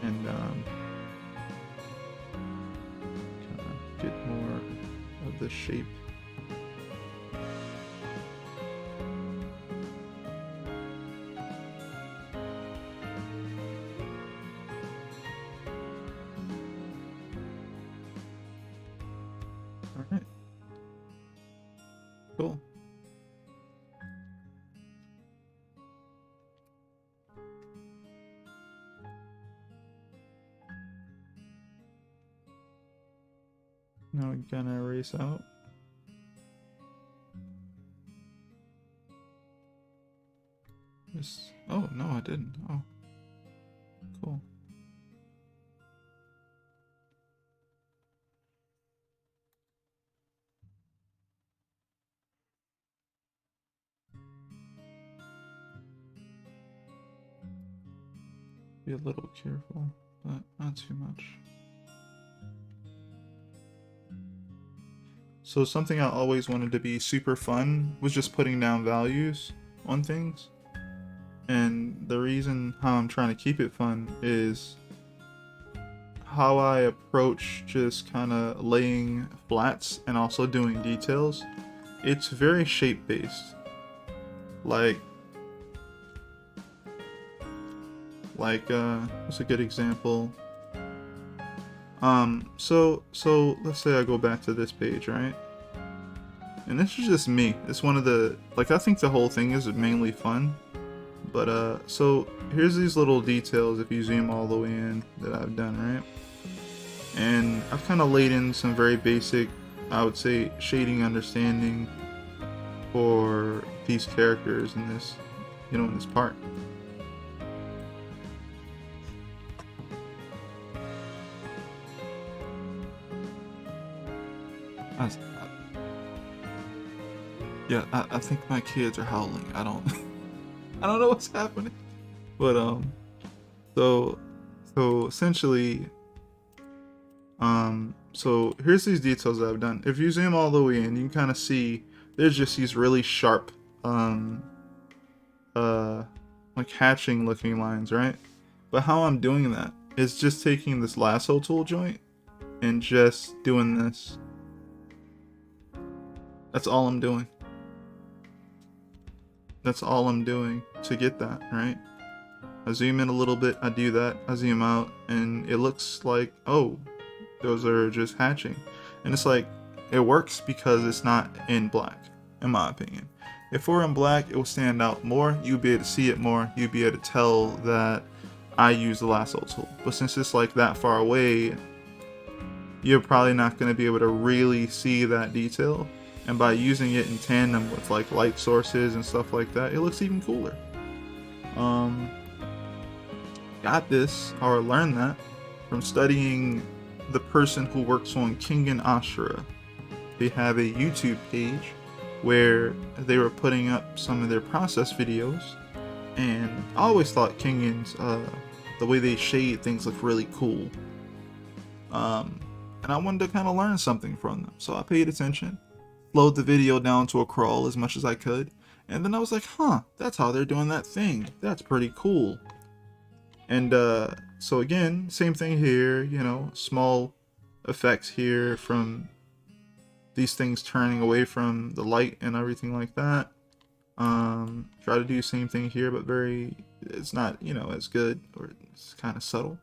and kind of get more of the shape. Alright. Cool. Now we're gonna erase out. This. Oh no, I didn't. Oh, cool. Be a little careful, but not too much. So something I always wanted to be super fun was just putting down values on things. And the reason how I'm trying to keep it fun is how I approach just kind of laying flats and also doing details. It's very shape based. Like what's a good example? So let's say I go back to this page, right? And this is just me. It's one of the, like, I think the whole thing is mainly fun. But so here's these little details if you zoom all the way in that I've done, right? And I've kind of laid in some very basic, I would say, shading understanding for these characters in this, you know, in this part. I think my kids are howling. I don't know what's happening. But so essentially, so here's these details that I've done. If you zoom all the way in, you can kind of see there's just these really sharp like hatching looking lines, right? But how I'm doing that is just taking this lasso tool joint and just doing this. That's all I'm doing. That's all I'm doing to get that, right? I zoom in a little bit, I do that, I zoom out, and it looks like, oh, those are just hatching. And it's like, it works because it's not in black, in my opinion. If we're in black, it will stand out more, you'll be able to see it more, you'll be able to tell that I use the lasso tool. But since it's like that far away, you're probably not going to be able to really see that detail. And by using it in tandem with like light sources and stuff like that, it looks even cooler. Got this, or learned that from studying the person who works on King and Ashura. They have a YouTube page where they were putting up some of their process videos, and I always thought Kingan's the way they shade things look really cool. And I wanted to kind of learn something from them, so I paid attention. Slowed the video down to a crawl as much as I could, and then I was like, huh, that's how they're doing that thing. That's pretty cool. And so again, same thing here, you know, small effects here from these things turning away from the light and everything like that. Try to do the same thing here, but it's not, you know, as good, or it's kind of subtle.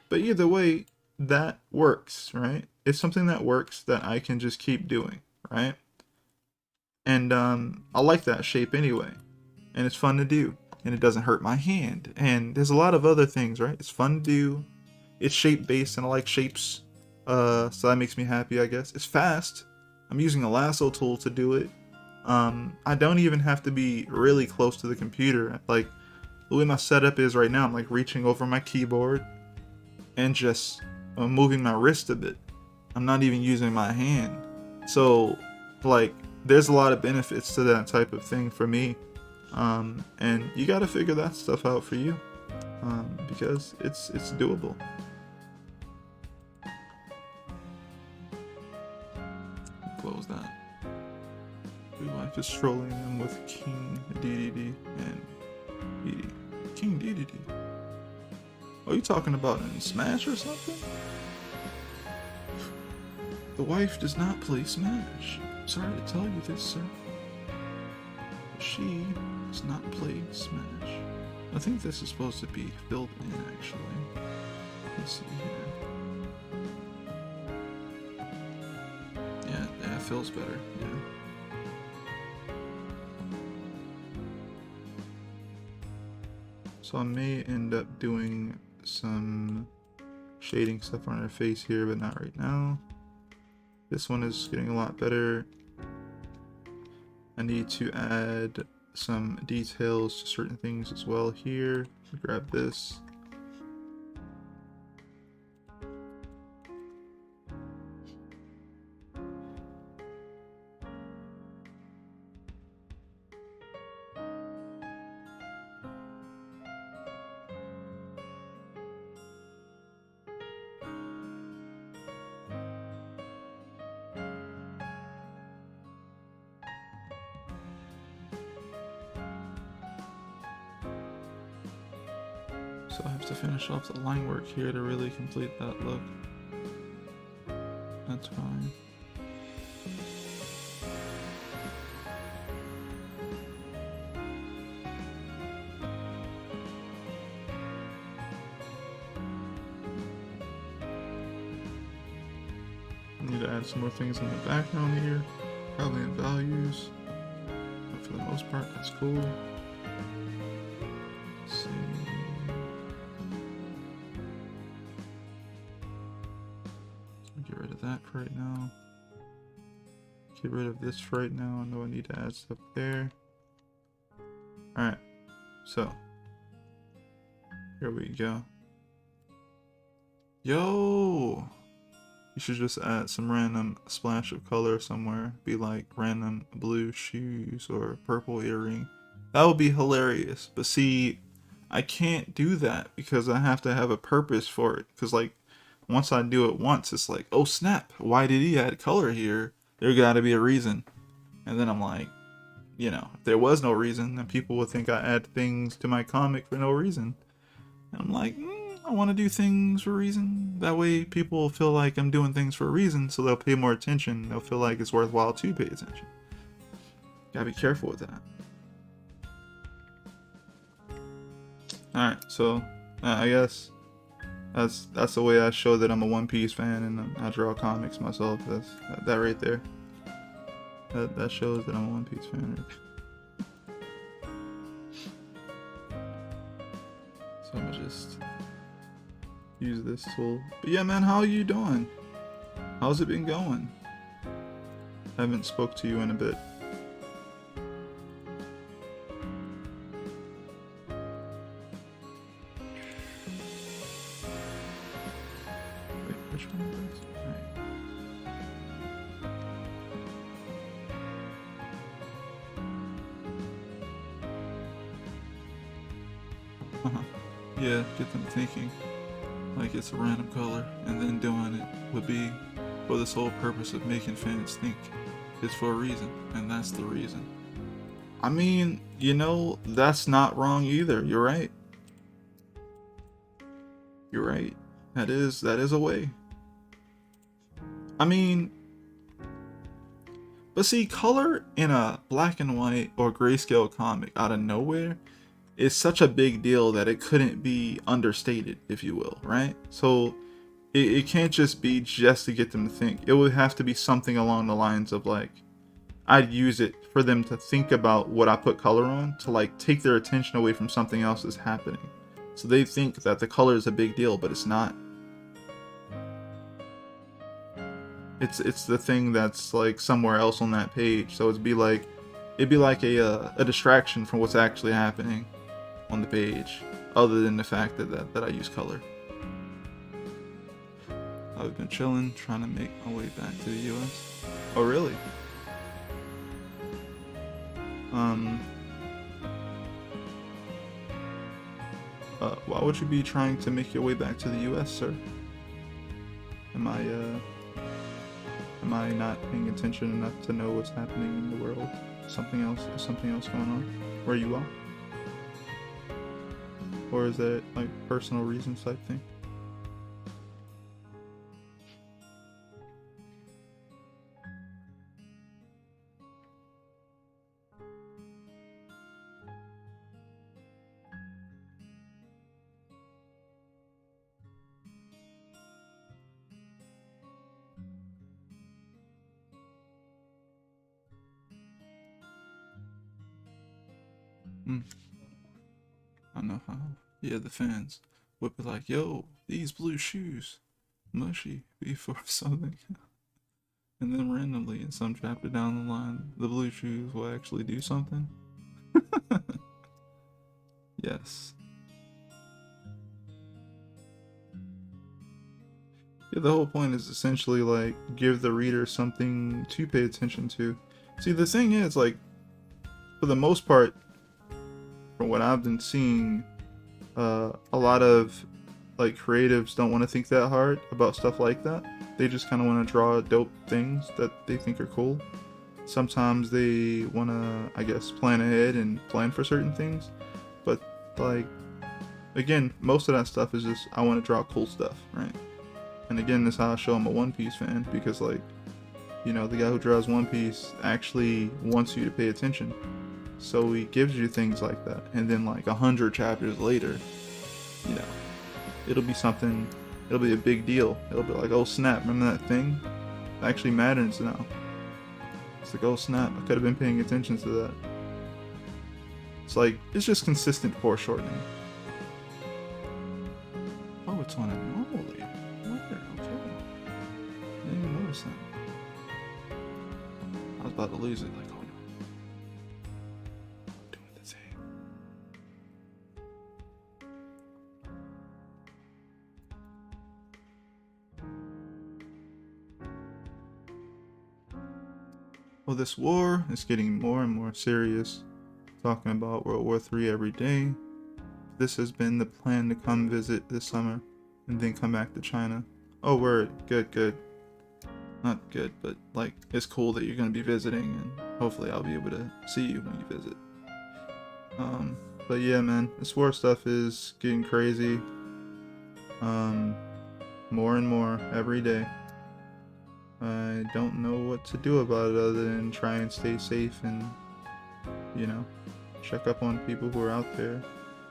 But either way, that works, right? It's something that works that I can just keep doing, right? And I like that shape anyway, and it's fun to do, and it doesn't hurt my hand, and there's a lot of other things, right? It's fun to do, it's shape based, and I like shapes, so that makes me happy, I guess. It's fast. I'm using a lasso tool to do it. I don't even have to be really close to the computer. Like the way my setup is right now, I'm like reaching over my keyboard and just moving my wrist a bit. I'm not even using my hand. So like, there's a lot of benefits to that type of thing for me, and you got to figure that stuff out for you, because it's doable. Close that. My wife is strolling in with King DDD and DD. King DDD. Are you talking about in Smash or something? The wife does not play Smash. Sorry to tell you this, sir. She does not play Smash. I think this is supposed to be filled in, actually. Let's see here. Yeah, it feels better, yeah. So I may end up doing some shading stuff on her face here, but not right now. This one is getting a lot better. I need to add some details to certain things as well here. Grab this. So I have to finish off the line work here to really complete that look. That's fine. I need to add some more things in the background here, probably in values. But for the most part, that's cool. Let's see. Get rid of that for right now. Get rid of this for right now. I know I need to add stuff there. Alright, so here we go. Yo! You should just add some random splash of color somewhere. Be like random blue shoes or purple earring. That would be hilarious. But see, I can't do that because I have to have a purpose for it. Because like, once I do it once, it's like, oh snap, why did he add color here? There gotta be a reason. And then I'm like, you know, if there was no reason, then people would think I add things to my comic for no reason. And I'm like, I want to do things for a reason. That way people feel like I'm doing things for a reason, so they'll pay more attention. They'll feel like it's worthwhile to pay attention. Gotta be careful with that. Alright, so I guess that's the way I show that I'm a One Piece fan and I draw comics myself. That's that right there. That shows that I'm a One Piece fan. So I'm gonna just use this tool. But yeah, man, how are you doing? How's it been going? Haven't spoke to you in a bit. Wait, which one is this? Alright. Yeah, get them thinking like it's a random color, and then doing it would be for the sole purpose of making fans think it's for a reason, and that's the reason. I mean, you know, that's not wrong either. You're right. You're right. That is a way. I mean, but see, color in a black and white or grayscale comic out of nowhere is such a big deal that it couldn't be understated, if you will, right? So it can't just be just to get them to think. It would have to be something along the lines of like, I'd use it for them to think about what I put color on, to like take their attention away from something else that's happening. So they think that the color is a big deal, but it's not. It's the thing that's like somewhere else on that page. So it'd be like a distraction from what's actually happening on the page, other than the fact that I use color. I've been chilling, trying to make my way back to the US. Oh really? Why would you be trying to make your way back to the US, sir? Am I not paying attention enough to know what's happening in the world? Something else going on where you are? Or is that like personal reasons type thing? I know how. Yeah, the fans would be like, yo, these blue shoes, mushy, before something. And then randomly in some chapter down the line, the blue shoes will actually do something. Yes. Yeah, the whole point is essentially like give the reader something to pay attention to. See, the thing is, like, for the most part, from what I've been seeing, a lot of like creatives don't want to think that hard about stuff like that. They just kind of want to draw dope things that they think are cool. Sometimes they want to, I guess, plan ahead and plan for certain things. But like, again, most of that stuff is just I want to draw cool stuff, right? And again, this is how I show I'm a One Piece fan, because like, you know, the guy who draws One Piece actually wants you to pay attention. So he gives you things like that, and then like 100 chapters later, you know, it'll be something, it'll be a big deal. It'll be like, oh snap, remember that thing? It actually matters now. It's like, oh snap, I could have been paying attention to that. It's like, it's just consistent foreshortening. Oh, it's on a normal leaf. Where? Okay. I didn't even notice that. I was about to lose it, like, oh no. I'm doing the same. Well, this war is getting more and more serious. Talking about World War III every day. This has been the plan to come visit this summer and then come back to China. Oh, word. Good, good. Not good, but like, it's cool that you're going to be visiting, and hopefully I'll be able to see you when you visit. But yeah, man, this war stuff is getting crazy. More and more every day. I don't know what to do about it other than try and stay safe and, you know, check up on people who are out there.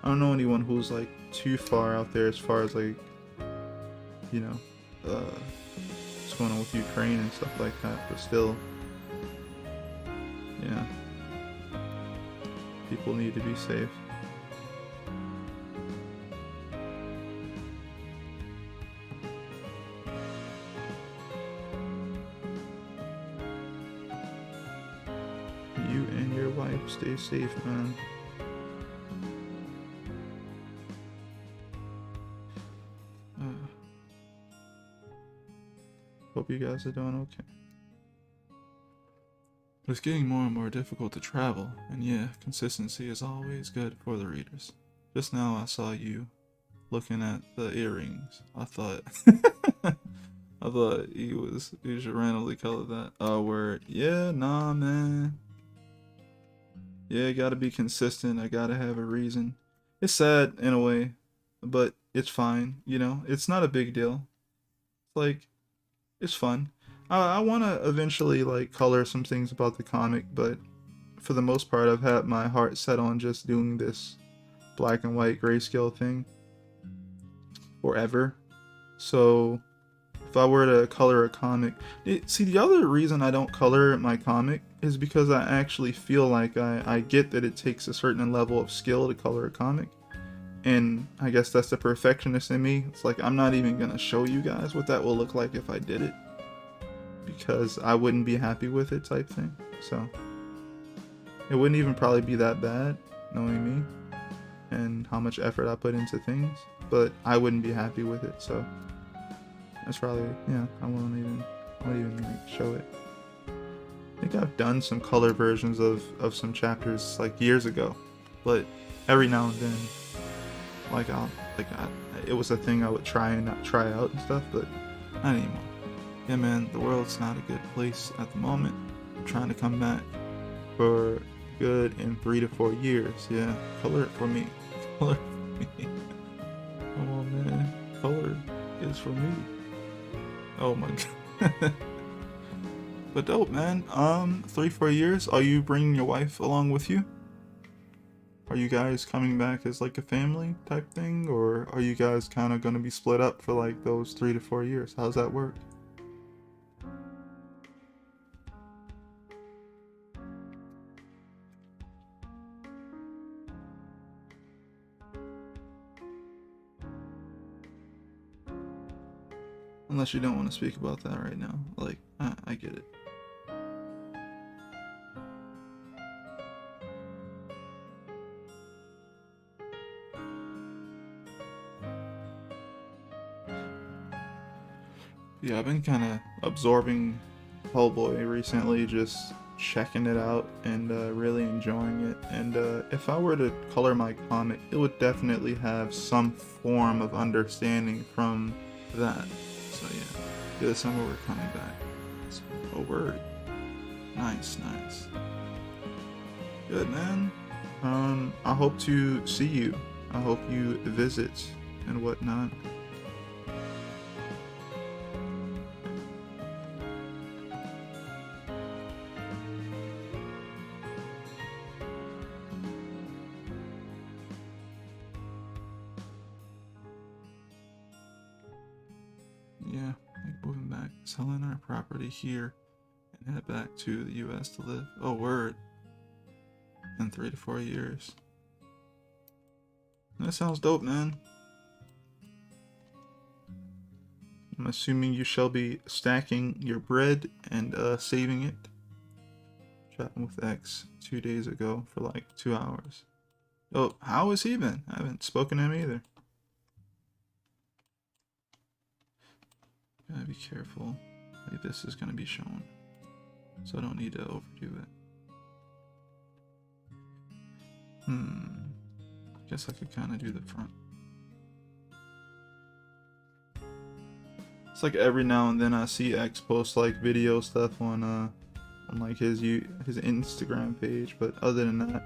I don't know anyone who's like too far out there as far as like, you know, what's going on with Ukraine and stuff like that, but still, yeah, people need to be safe. You and your wife stay safe, man. Hope you guys are doing okay. It's getting more and more difficult to travel, and yeah, consistency is always good for the readers. Just now I saw you looking at the earrings. I thought I thought you should randomly color that. Oh, word. Yeah, nah, man. Yeah, gotta be consistent. I gotta have a reason. It's sad in a way, but it's fine. You know, it's not a big deal. Like, it's fun. I want to eventually like color some things about the comic, but for the most part, I've had my heart set on just doing this black and white grayscale thing forever. So if I were to color a comic, see, the other reason I don't color my comic is because I actually feel like I get that it takes a certain level of skill to color a comic. And I guess that's the perfectionist in me. It's like, I'm not even gonna show you guys what that will look like if I did it, because I wouldn't be happy with it, type thing. So it wouldn't even probably be that bad, knowing me and how much effort I put into things, but I wouldn't be happy with it. So that's probably, yeah, I won't even like show it. I think I've done some color versions of some chapters like years ago, but every now and then, like it was a thing I would try and not try out and stuff, but not anymore. Yeah, man, the world's not a good place at the moment. I'm trying to come back for good in 3 to 4 years. Yeah, color it for me. Color it for me. Come on, man. Color is for me. Oh my god. But dope, man. 3-4 years. Are you bringing your wife along with you? Are you guys coming back as like a family type thing, or are you guys kind of going to be split up for like those 3 to 4 years? How's that work? Unless you don't want to speak about that right now. Like, I get it. Yeah, I've been kind of absorbing Hellboy recently, just checking it out and really enjoying it. And if I were to color my comic, it would definitely have some form of understanding from that. So yeah, this summer we're coming back. So, oh word. Nice, nice. Good, man. I hope to see you. I hope you visit and whatnot. Yeah, like moving back, selling our property here, and head back to the U.S. to live. Oh, word. In 3 to 4 years. That sounds dope, man. I'm assuming you shall be stacking your bread and saving it. Chatting with X 2 days ago for like 2 hours. Oh, how has he been? I haven't spoken to him either. Gotta be careful. Like this is gonna be shown, so I don't need to overdo it. Guess I could kind of do the front. It's like every now and then I see X post like video stuff on like his Instagram page, but other than that,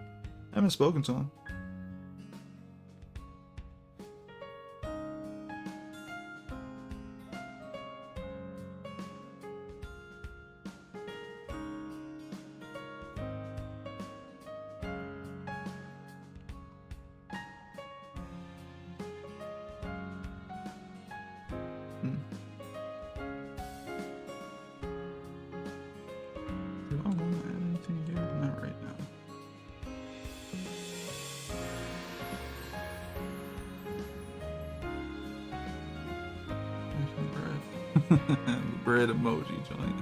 I haven't spoken to him. Do I want to add anything here? Not right now. Bread. Bread emoji joint.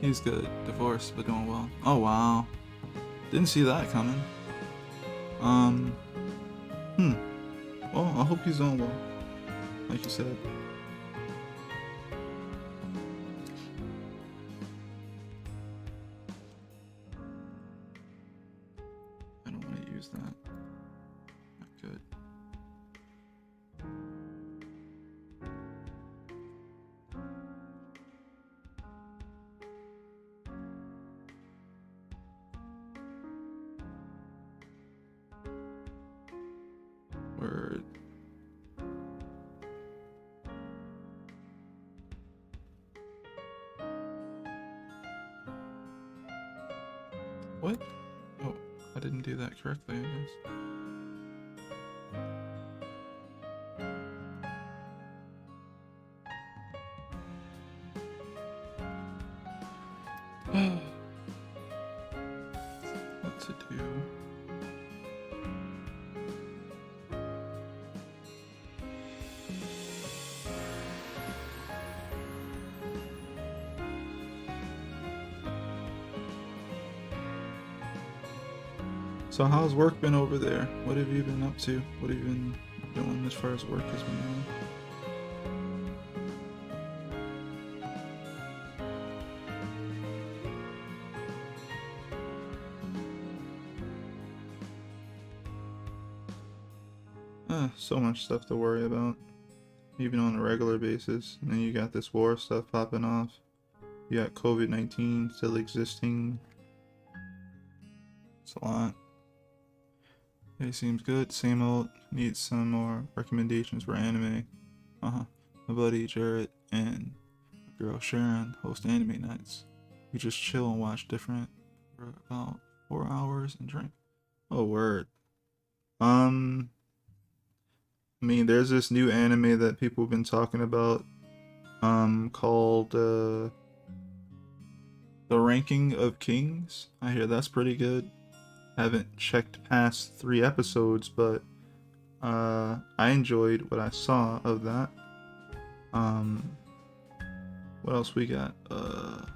He's good. Divorced but doing well. Oh wow. Didn't see that coming. Well, I hope he's doing well. Like you said. I don't want to use that. Not good. Word. What? Oh, I didn't do that correctly, I guess. What to do? So how's work been over there? What have you been up to? What have you been doing as far as work has been going? So much stuff to worry about, even on a regular basis. And then you got this war stuff popping off. You got COVID-19 still existing. It's a lot. It seems good. Same old. Need some more recommendations for anime. My buddy Jarrett and my girl Sharon host anime nights. We just chill and watch different for about 4 hours and drink. Oh word. I mean, there's this new anime that people have been talking about, called The Ranking of Kings. I hear that's pretty good. Haven't checked past 3 episodes, but I enjoyed what I saw of that. What else we got? What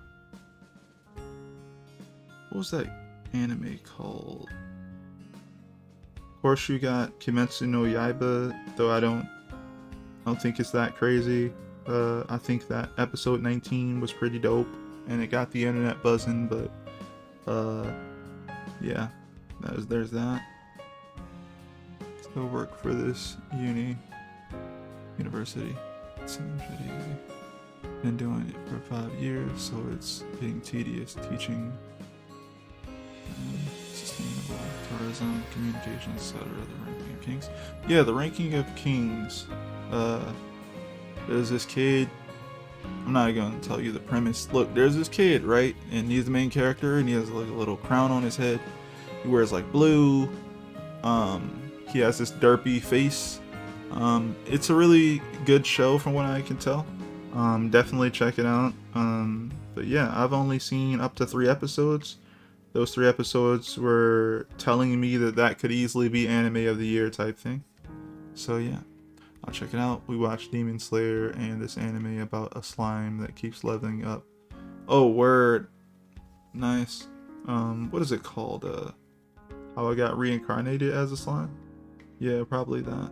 was that anime called? Of course, you got Kimetsu no Yaiba, though I don't think it's that crazy. I think that episode 19 was pretty dope, and it got the internet buzzing. But yeah, there's that. Still work for this university. It seems pretty easy. Been doing it for 5 years, so it's getting tedious teaching sustainable tourism, communications, etc. The ranking of kings. Yeah, the ranking of kings. There's this kid. I'm not going to tell you the premise. Look, there's this kid, right? And he's the main character, and he has like a little crown on his head. He wears like blue. He has this derpy face. It's a really good show from what I can tell. Definitely check it out. But yeah, I've only seen up to 3 episodes. Those 3 episodes were telling me that could easily be anime of the year type thing. So yeah, I'll check it out. We watched Demon Slayer and this anime about a slime that keeps leveling up. Oh, word. Nice. What is it called? How I got reincarnated as a slime? Yeah, probably that.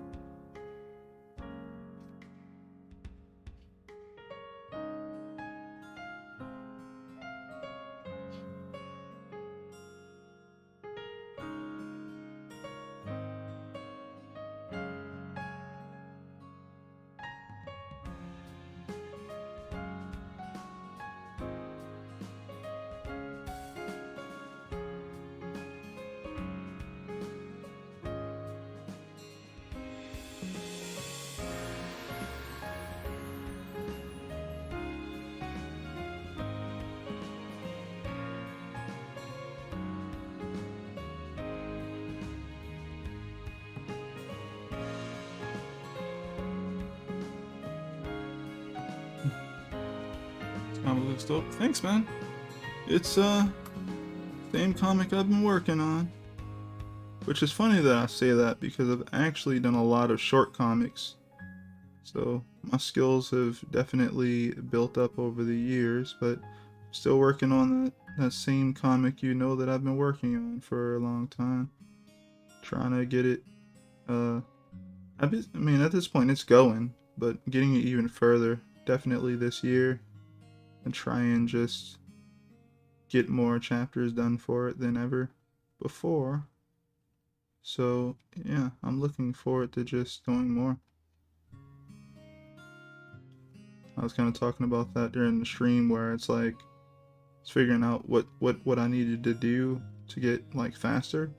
Looks dope. Thanks, man. It's same comic I've been working on. Which is funny that I say that because I've actually done a lot of short comics. So my skills have definitely built up over the years, but still working on that same comic that I've been working on for a long time. Trying to get it I mean at this point it's going, but getting it even further definitely this year. And try and just get more chapters done for it than ever before. So yeah, I'm looking forward to just doing more. I was kind of talking about that during the stream where it's like it's figuring out what I needed to do to get like faster.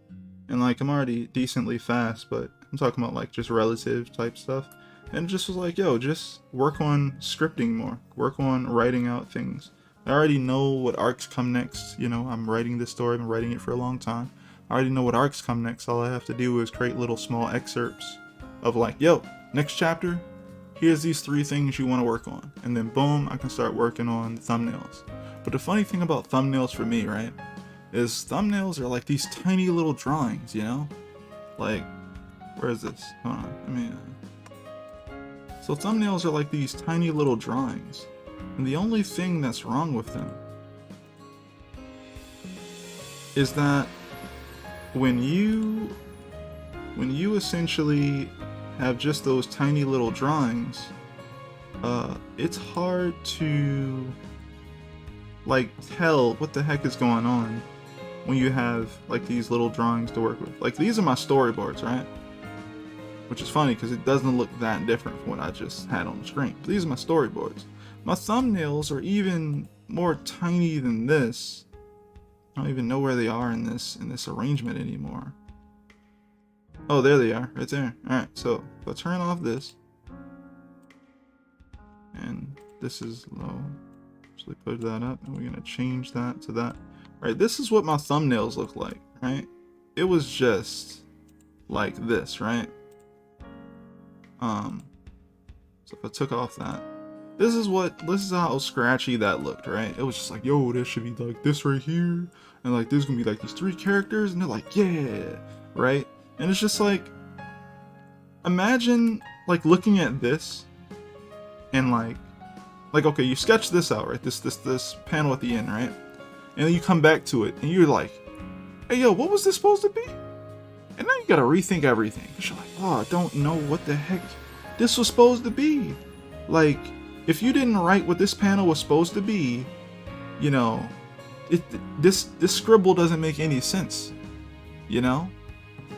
And like I'm already decently fast, but I'm talking about like just relative type stuff. And it just was like, yo, just work on scripting more. Work on writing out things. I already know what arcs come next. I'm writing this story. I've been writing it for a long time. I already know what arcs come next. All I have to do is create little small excerpts of like, yo, next chapter, here's these 3 things you want to work on. And then boom, I can start working on the thumbnails. But the funny thing about thumbnails for me, right, is thumbnails are like these tiny little drawings, Like, where is this? Hold on, So thumbnails are like these tiny little drawings, and the only thing that's wrong with them is that when you essentially have just those tiny little drawings, it's hard to like tell what the heck is going on when you have like these little drawings to work with. Like these are my storyboards, right? Which is funny because it doesn't look that different from what I just had on the screen. These are my storyboards. My thumbnails are even more tiny than this. I don't even know where they are in this arrangement anymore. Oh, there they are, right there. Alright, so if I turn off this, and this is low, actually put that up, and we're gonna change that to that. Right, this is what my thumbnails look like, right? It was just like this, right? So if I took off that, this is how scratchy that looked, right? It was just like, yo, this should be like this right here, and like there's gonna be like these 3 characters, and they're like, yeah, right? And it's just like, imagine like looking at this and like like, okay, you sketch this out, right? This panel at the end, right? And then you come back to it, and you're like, hey, yo, what was this supposed to be? And now you gotta rethink everything. You're like, oh, I don't know what the heck this was supposed to be. Like, if you didn't write what this panel was supposed to be, you know, this scribble doesn't make any sense, you know?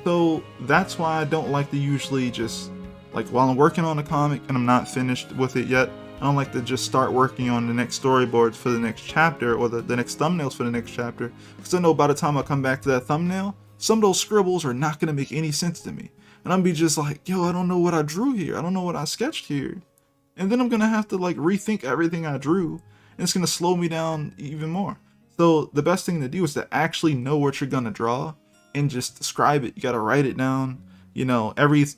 So that's why I don't like to usually just, like, while I'm working on a comic and I'm not finished with it yet, I don't like to just start working on the next storyboards for the next chapter or the next thumbnails for the next chapter, because I know by the time I come back to that thumbnail, some of those scribbles are not going to make any sense to me. And I'm be just like, yo, I don't know what I drew here. I don't know what I sketched here. And then I'm going to have to, like, rethink everything I drew, and it's going to slow me down even more. So the best thing to do is to actually know what you're going to draw and just describe it. You got to write it down. You know,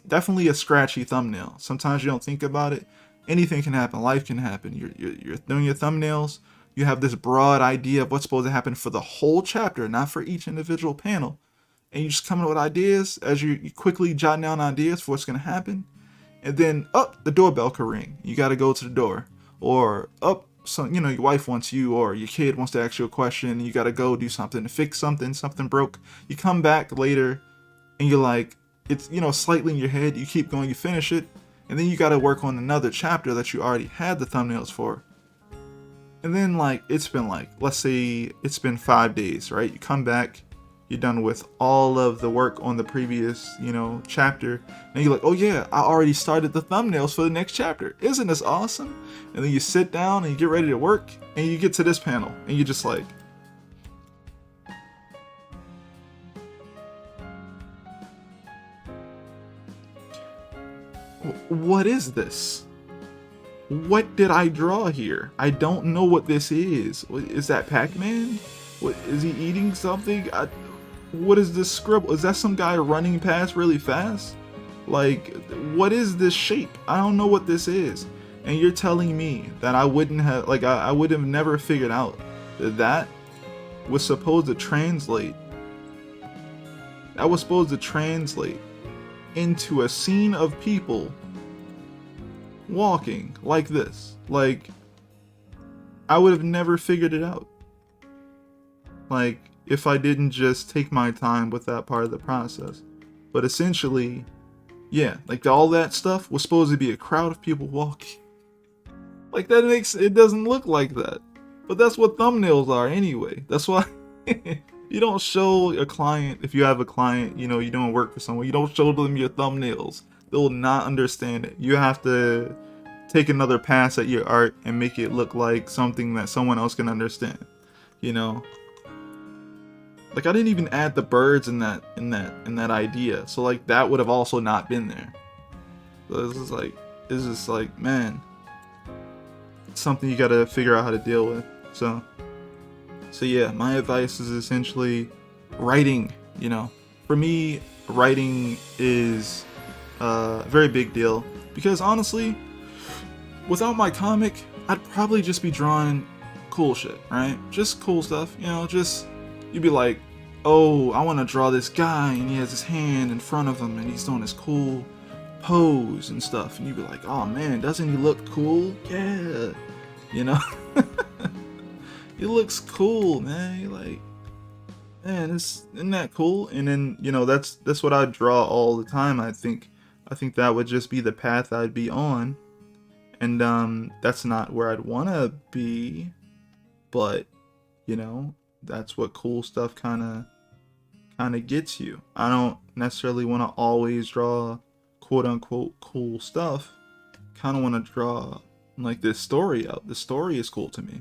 definitely a scratchy thumbnail. Sometimes you don't think about it. Anything can happen. Life can happen. You're doing your thumbnails. You have this broad idea of what's supposed to happen for the whole chapter, not for each individual panel. And you just come up with ideas as you quickly jot down ideas for what's going to happen. And then, the doorbell could ring. You got to go to the door. Or, your wife wants you, or your kid wants to ask you a question, and you got to go do something to fix something broke. You come back later, and you're like, it's, slightly in your head. You keep going, you finish it. And then you got to work on another chapter that you already had the thumbnails for. And then, like, it's been, like, let's say it's been 5 days, right? You come back, you're done with all of the work on the previous, chapter. And you're like, oh yeah, I already started the thumbnails for the next chapter. Isn't this awesome? And then you sit down and you get ready to work, and you get to this panel, and you're just like, what is this? What did I draw here? I don't know what this is. Is that Pac-Man? What, is he eating something? What is this scribble? Is that some guy running past really fast? Like, what is this shape? I don't know what this is. And you're telling me that I wouldn't have, like, I would have never figured out that was supposed to translate. That was supposed to translate into a scene of people walking like this. Like, I would have never figured it out. Like, if I didn't just take my time with that part of the process. But essentially, yeah, like all that stuff was supposed to be a crowd of people walking. Like, that makes, it doesn't look like that. But that's what thumbnails are anyway. That's why you don't show a client, if you have a client, you're doing work for someone, you don't show them your thumbnails. They will not understand it. You have to take another pass at your art and make it look like something that someone else can understand. Like, I didn't even add the birds in that idea. So, like, that would have also not been there. So it's just like, man, it's something you gotta figure out how to deal with. So yeah, my advice is essentially writing. For me, writing is a very big deal, because honestly, without my comic, I'd probably just be drawing cool shit, right? Just cool stuff, just, you'd be like, oh, I want to draw this guy, and he has his hand in front of him, and he's doing this cool pose and stuff, and you'd be like, oh man, doesn't he look cool? Yeah, he looks cool, man. You're like, man, isn't that cool? And then, that's what I draw all the time. I think that would just be the path I'd be on, and that's not where I'd want to be, but that's what cool stuff kind of gets you. I don't necessarily want to always draw quote unquote cool stuff. Kind of want to draw like this story out. The story is cool to me,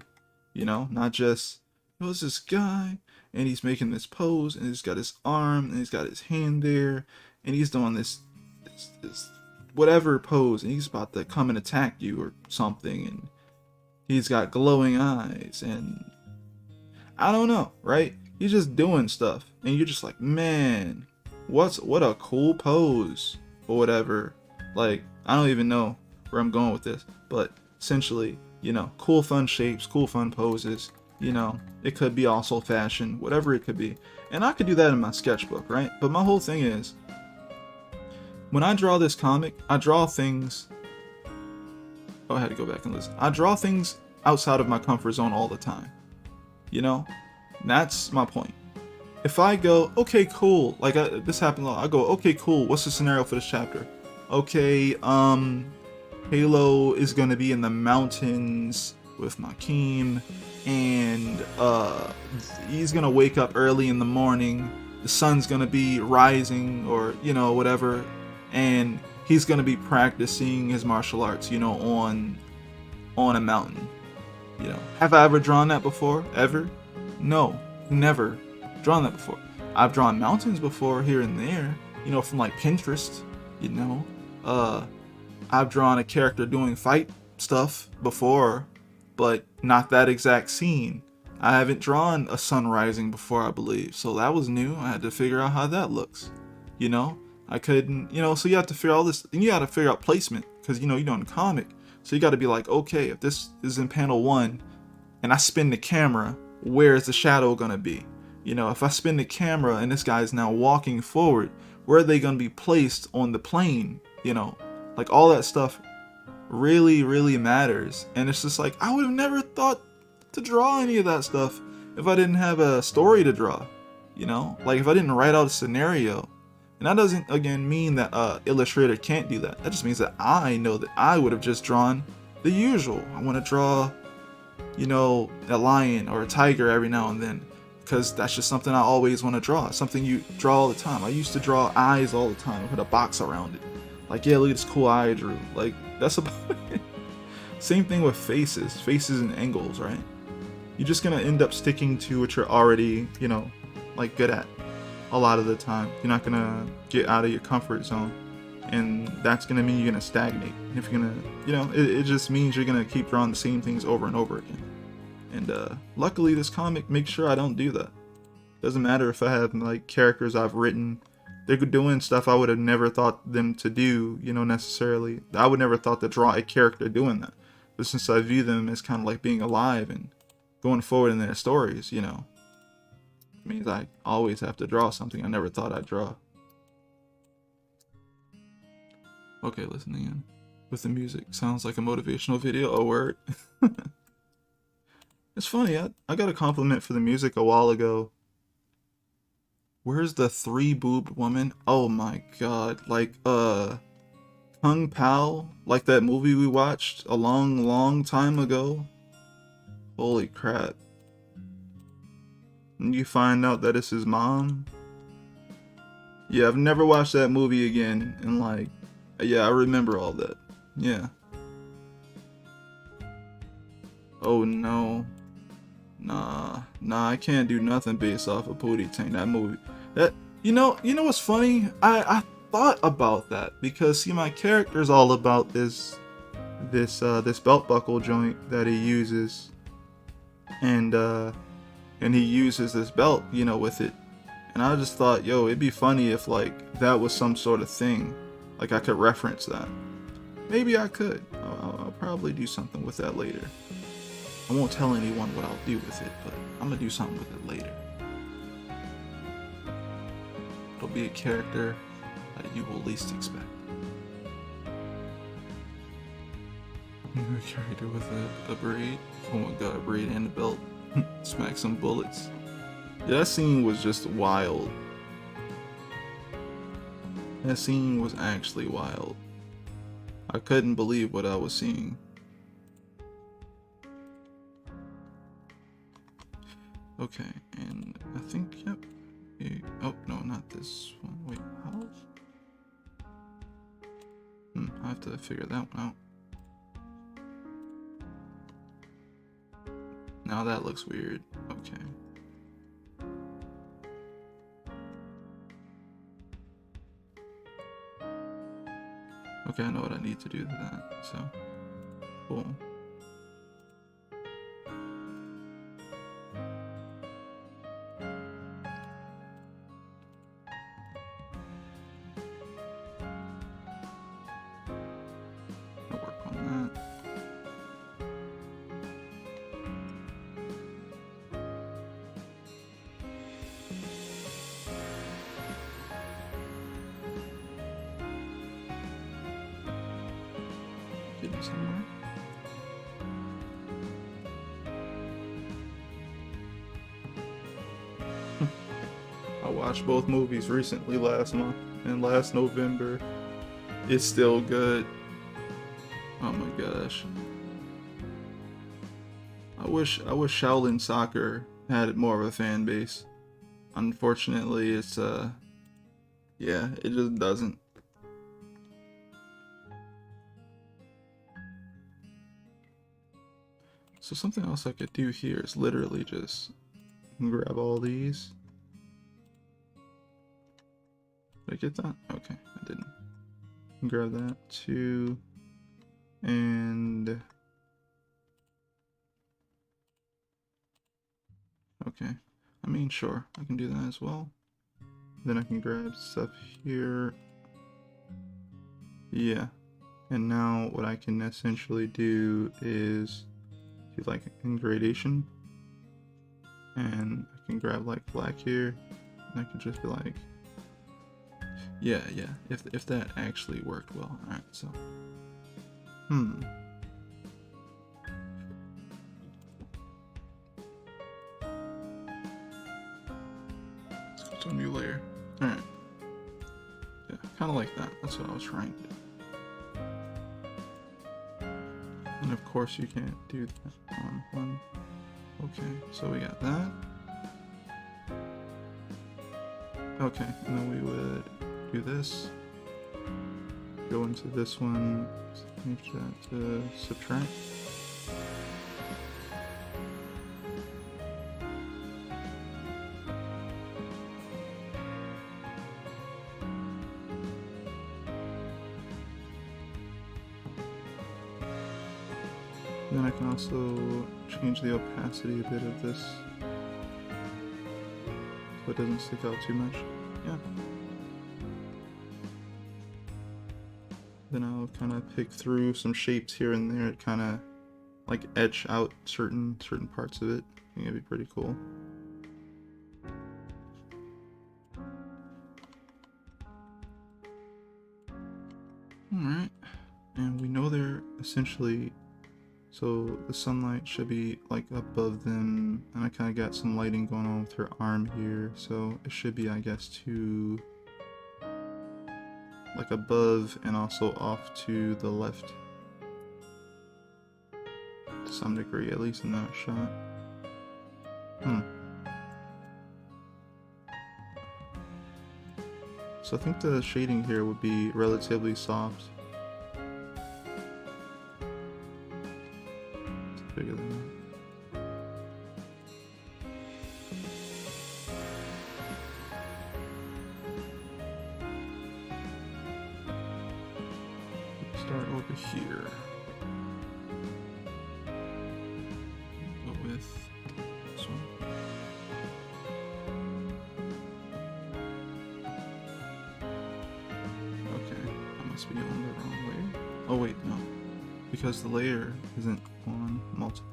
not just, it's this guy and he's making this pose and he's got his arm and he's got his hand there and he's doing this whatever pose and he's about to come and attack you or something, and he's got glowing eyes and I don't know, right? He's just doing stuff, and you're just like, man, what a cool pose, or whatever. Like, I don't even know where I'm going with this, but essentially, cool fun shapes, cool fun poses, it could be also fashion, whatever it could be. And I could do that in my sketchbook, right? But my whole thing is, when I draw this comic, I draw things Oh, I had to go back and listen. I draw things outside of my comfort zone all the time. You know? That's my point. If I go, okay, cool, like this happened a lot. I go, okay, cool, what's the scenario for this chapter? Okay, Halo is gonna be in the mountains with Makeem, and he's gonna wake up early in the morning. The sun's gonna be rising, or you know, whatever, and he's gonna be practicing his martial arts, you know, on a mountain. You know, have I ever drawn that before? Ever? No, never drawn that before. I've drawn mountains before here and there, you know, from like Pinterest, you know. I've drawn a character doing fight stuff before, but not that exact scene. I haven't drawn a sun rising before, I believe, so that was new. I had to figure out how that looks, you know. I couldn't, you know, so you have to figure all this, and you got to figure out placement, because you know you're doing a comic, so you got to be like, okay, if this is in panel 1 and I spin the camera, where is the shadow gonna be? You know, if I spin the camera and this guy is now walking forward, where are they gonna be placed on the plane? You know, like all that stuff really, really matters. And it's just like, I would have never thought to draw any of that stuff if I didn't have a story to draw. You know, like if I didn't write out a scenario. And that doesn't, again, mean that illustrator can't do that. That just means that I know that I would have just drawn the usual. I want to draw, you know, a lion or a tiger every now and then, because that's just something I always want to draw. Something you draw all the time. I used to draw eyes all the time. I put a box around it. Like, yeah, look at this cool eye I drew. Like, that's about it. Same thing with faces and angles, right? You're just gonna end up sticking to what you're already, you know, like good at a lot of the time. You're not gonna get out of your comfort zone, and that's gonna mean you're gonna stagnate. If you're gonna, you know, it just means you're gonna keep drawing the same things over and over again. And luckily this comic makes sure I don't do that. Doesn't matter if I have like characters I've written, they're doing stuff I would have never thought them to do, you know, necessarily. I would never thought to draw a character doing that. But since I view them as kind of like being alive and going forward in their stories, you know, it means I always have to draw something I never thought I'd draw. Okay, listening in with the music. Sounds like a motivational video. Oh, word. It's funny, I got a compliment for the music a while ago. Where's the 3-boobed woman? Oh my god. Like, Kung Pao? Like that movie we watched a long, long time ago? Holy crap. And you find out that it's his mom? Yeah, I've never watched that movie again. And like, yeah, I remember all that. Yeah. Oh no. Nah, I can't do nothing based off of Pootie Tang. That movie, that you know what's funny? I thought about that because see, my character's all about this belt buckle joint that he uses, and he uses this belt, you know, with it, and I just thought, yo, it'd be funny if like that was some sort of thing, like I could reference that. Maybe I could. I'll probably do something with that later. I won't tell anyone what I'll do with it, but I'm gonna do something with it later. It'll be a character that you will least expect. A character with a braid. Oh my god, a braid and a belt. Smack some bullets. Yeah, that scene was just wild. That scene was actually wild. I couldn't believe what I was seeing. Okay, and I think, yep. Oh, no, not this one. Wait, how? I have to figure that one out. Now that looks weird. Okay. Okay, I know what I need to do to that, so. Cool. Somewhere. watched both movies recently last month and last November. It's still good. Oh my gosh. I wish Shaolin Soccer had more of a fan base. Unfortunately, it's yeah, it just doesn't. So something else I could do here is literally just grab all these. Did I get that? Okay, I didn't. Grab that too. And okay, I mean, sure, I can do that as well. Then I can grab stuff here. Yeah, and now what I can essentially do is do like in gradation, and I can grab like black here, and I can just be like, yeah, if that actually worked well. All right, so let's go to a new layer. All right, yeah, kind of like that. That's what I was trying to do. And of course you can't do that on one. Okay, so we got that. Okay, and then we would do this. Go into this one, change that to subtract. Then I can also change the opacity a bit of this so it doesn't stick out too much. Yeah. Then I'll kind of pick through some shapes here and there, kind of like etch out certain parts of it. I think it'd be pretty cool. Alright, and we know they're essentially, so the sunlight should be like above them, and I kind of got some lighting going on with her arm here, so it should be, I guess, to like above and also off to the left to some degree, at least in that shot. So I think the shading here would be relatively soft. Let's figure that out. Start over here. Go with this one. Okay, I must be on the wrong layer. Oh wait, no. Because the layer isn't on multiply.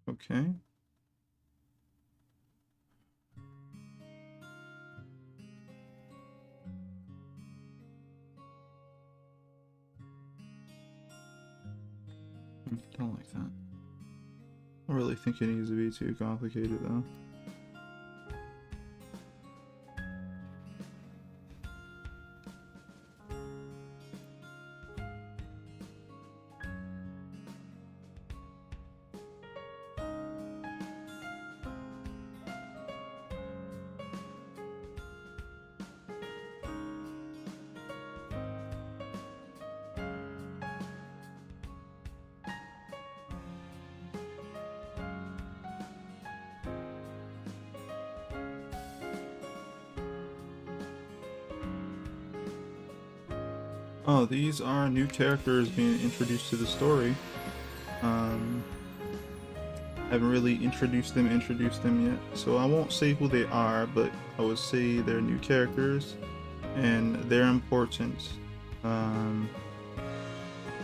Okay. Don't like that. I don't really think it needs to be too complicated though. Oh, these are new characters being introduced to the story. haven't really introduced them yet, so I won't say who they are, but I would say they're new characters and they're important.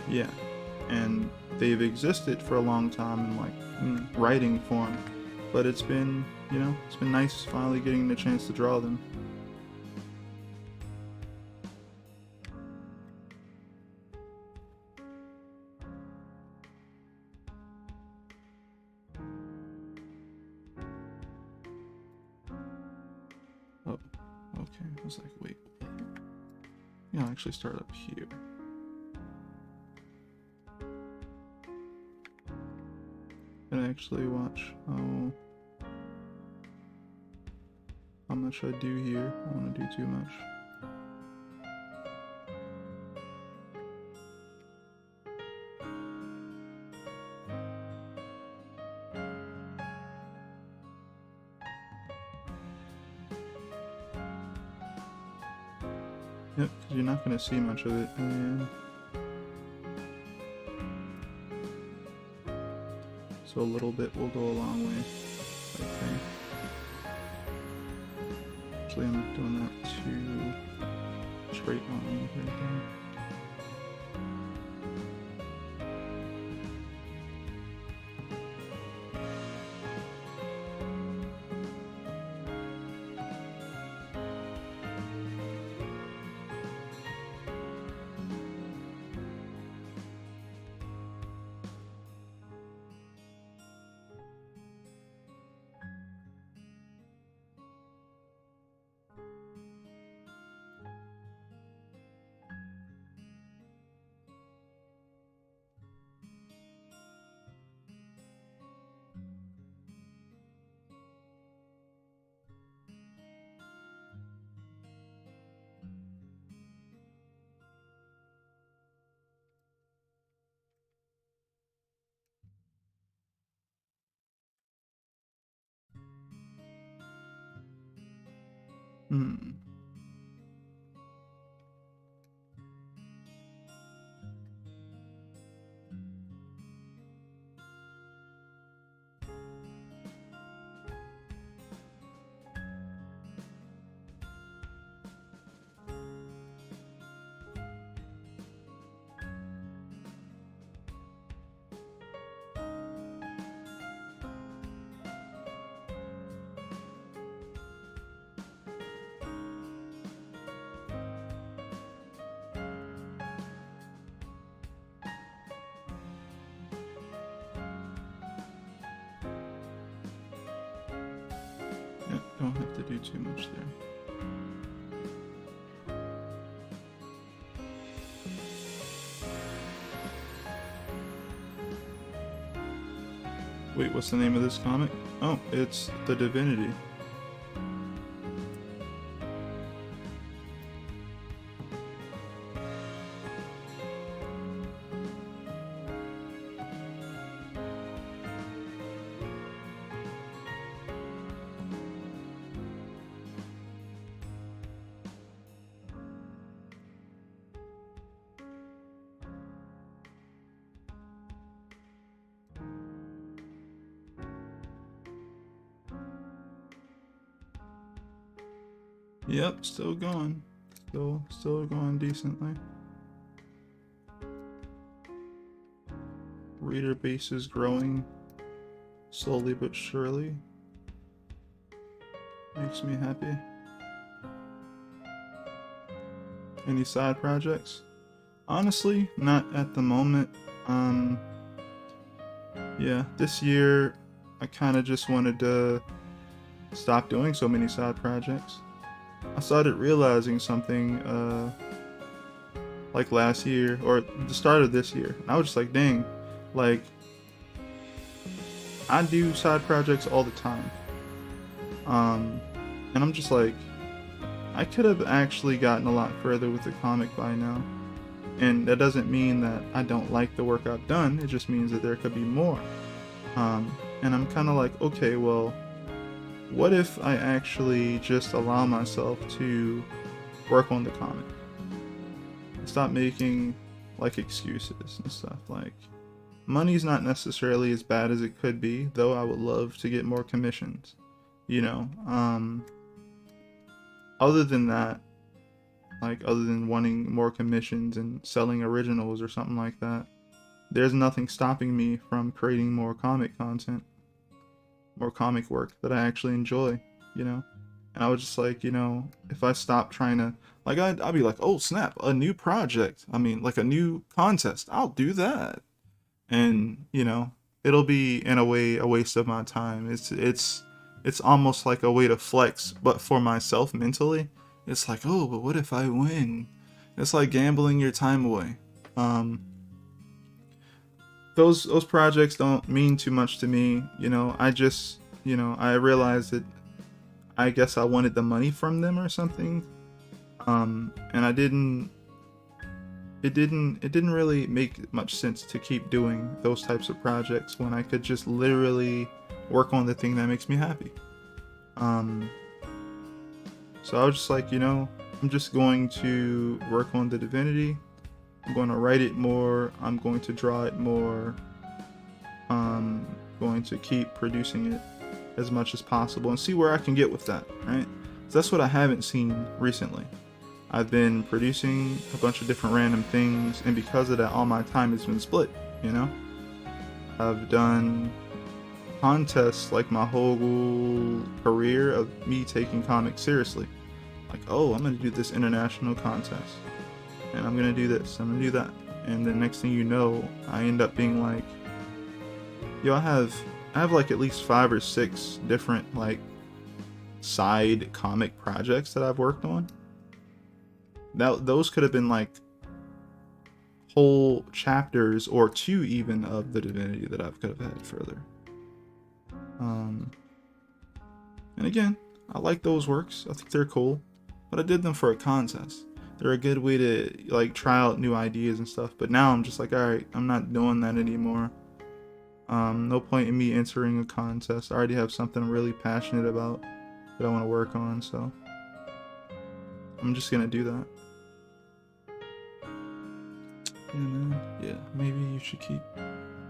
Yeah, and they've existed for a long time in like writing form, but it's been, you know, it's been nice finally getting the chance to draw them. Oh, okay. I was like, wait. Yeah, I'll actually start up here. And actually watch how much I do here. I don't want to do too much. Yep, because you're not going to see much of it in the end. So a little bit will go a long way, I think. Actually, I'm not doing that too straight on right there. Yeah, don't have to do too much there. Wait, what's the name of this comic? Oh, it's The Divinity. Yep, still going. Still going decently. Reader base is growing slowly but surely. Makes me happy. Any side projects? Honestly, not at the moment. Yeah, this year I kind of just wanted to stop doing so many side projects. I started realizing something like last year or the start of this year. And I was just like, dang, like I do side projects all the time. And I'm just like, I could have actually gotten a lot further with the comic by now. And that doesn't mean that I don't like the work I've done, it just means that there could be more. And I'm kind of like, okay, well, what if I actually just allow myself to work on the comic? Stop making like excuses and stuff. Like, money's not necessarily as bad as it could be, though I would love to get more commissions, you know. Other than that, like other than wanting more commissions and selling originals or something like that, there's nothing stopping me from creating more comic content, more comic work that I actually enjoy, you know. And I was just like, you know, if I stop trying to, like, I'd be like, oh snap, a new project, I mean like a new contest, I'll do that. And you know, it'll be in a way a waste of my time. It's almost like a way to flex, but for myself mentally, it's like, oh, but what if I win? It's like gambling your time away. Those projects don't mean too much to me, you know. I just, you know, I realized that I guess I wanted the money from them or something, and it didn't really make much sense to keep doing those types of projects when I could just literally work on the thing that makes me happy. So I was just like, you know, I'm just going to work on the Divinity. I'm going to write it more. I'm going to draw it more. Going to keep producing it as much as possible and see where I can get with that, right? So that's what I haven't seen recently. I've been producing a bunch of different random things, and because of that, all my time has been split, you know? I've done contests like my whole career of me taking comics seriously. Like, oh, I'm gonna do this international contest, and I'm gonna do this, I'm gonna do that. And the next thing you know, I end up being like, yo, I have like at least 5 or 6 different like side comic projects that I've worked on. Now those could have been like whole chapters or 2 even of the Divinity that I could have had further. And again, I like those works. I think they're cool, but I did them for a contest. They're a good way to like try out new ideas and stuff. But now I'm just like, all right, I'm not doing that anymore. No point in me entering a contest. I already have something I'm really passionate about that I want to work on, so I'm just gonna do that. Yeah, man. Yeah, maybe you should keep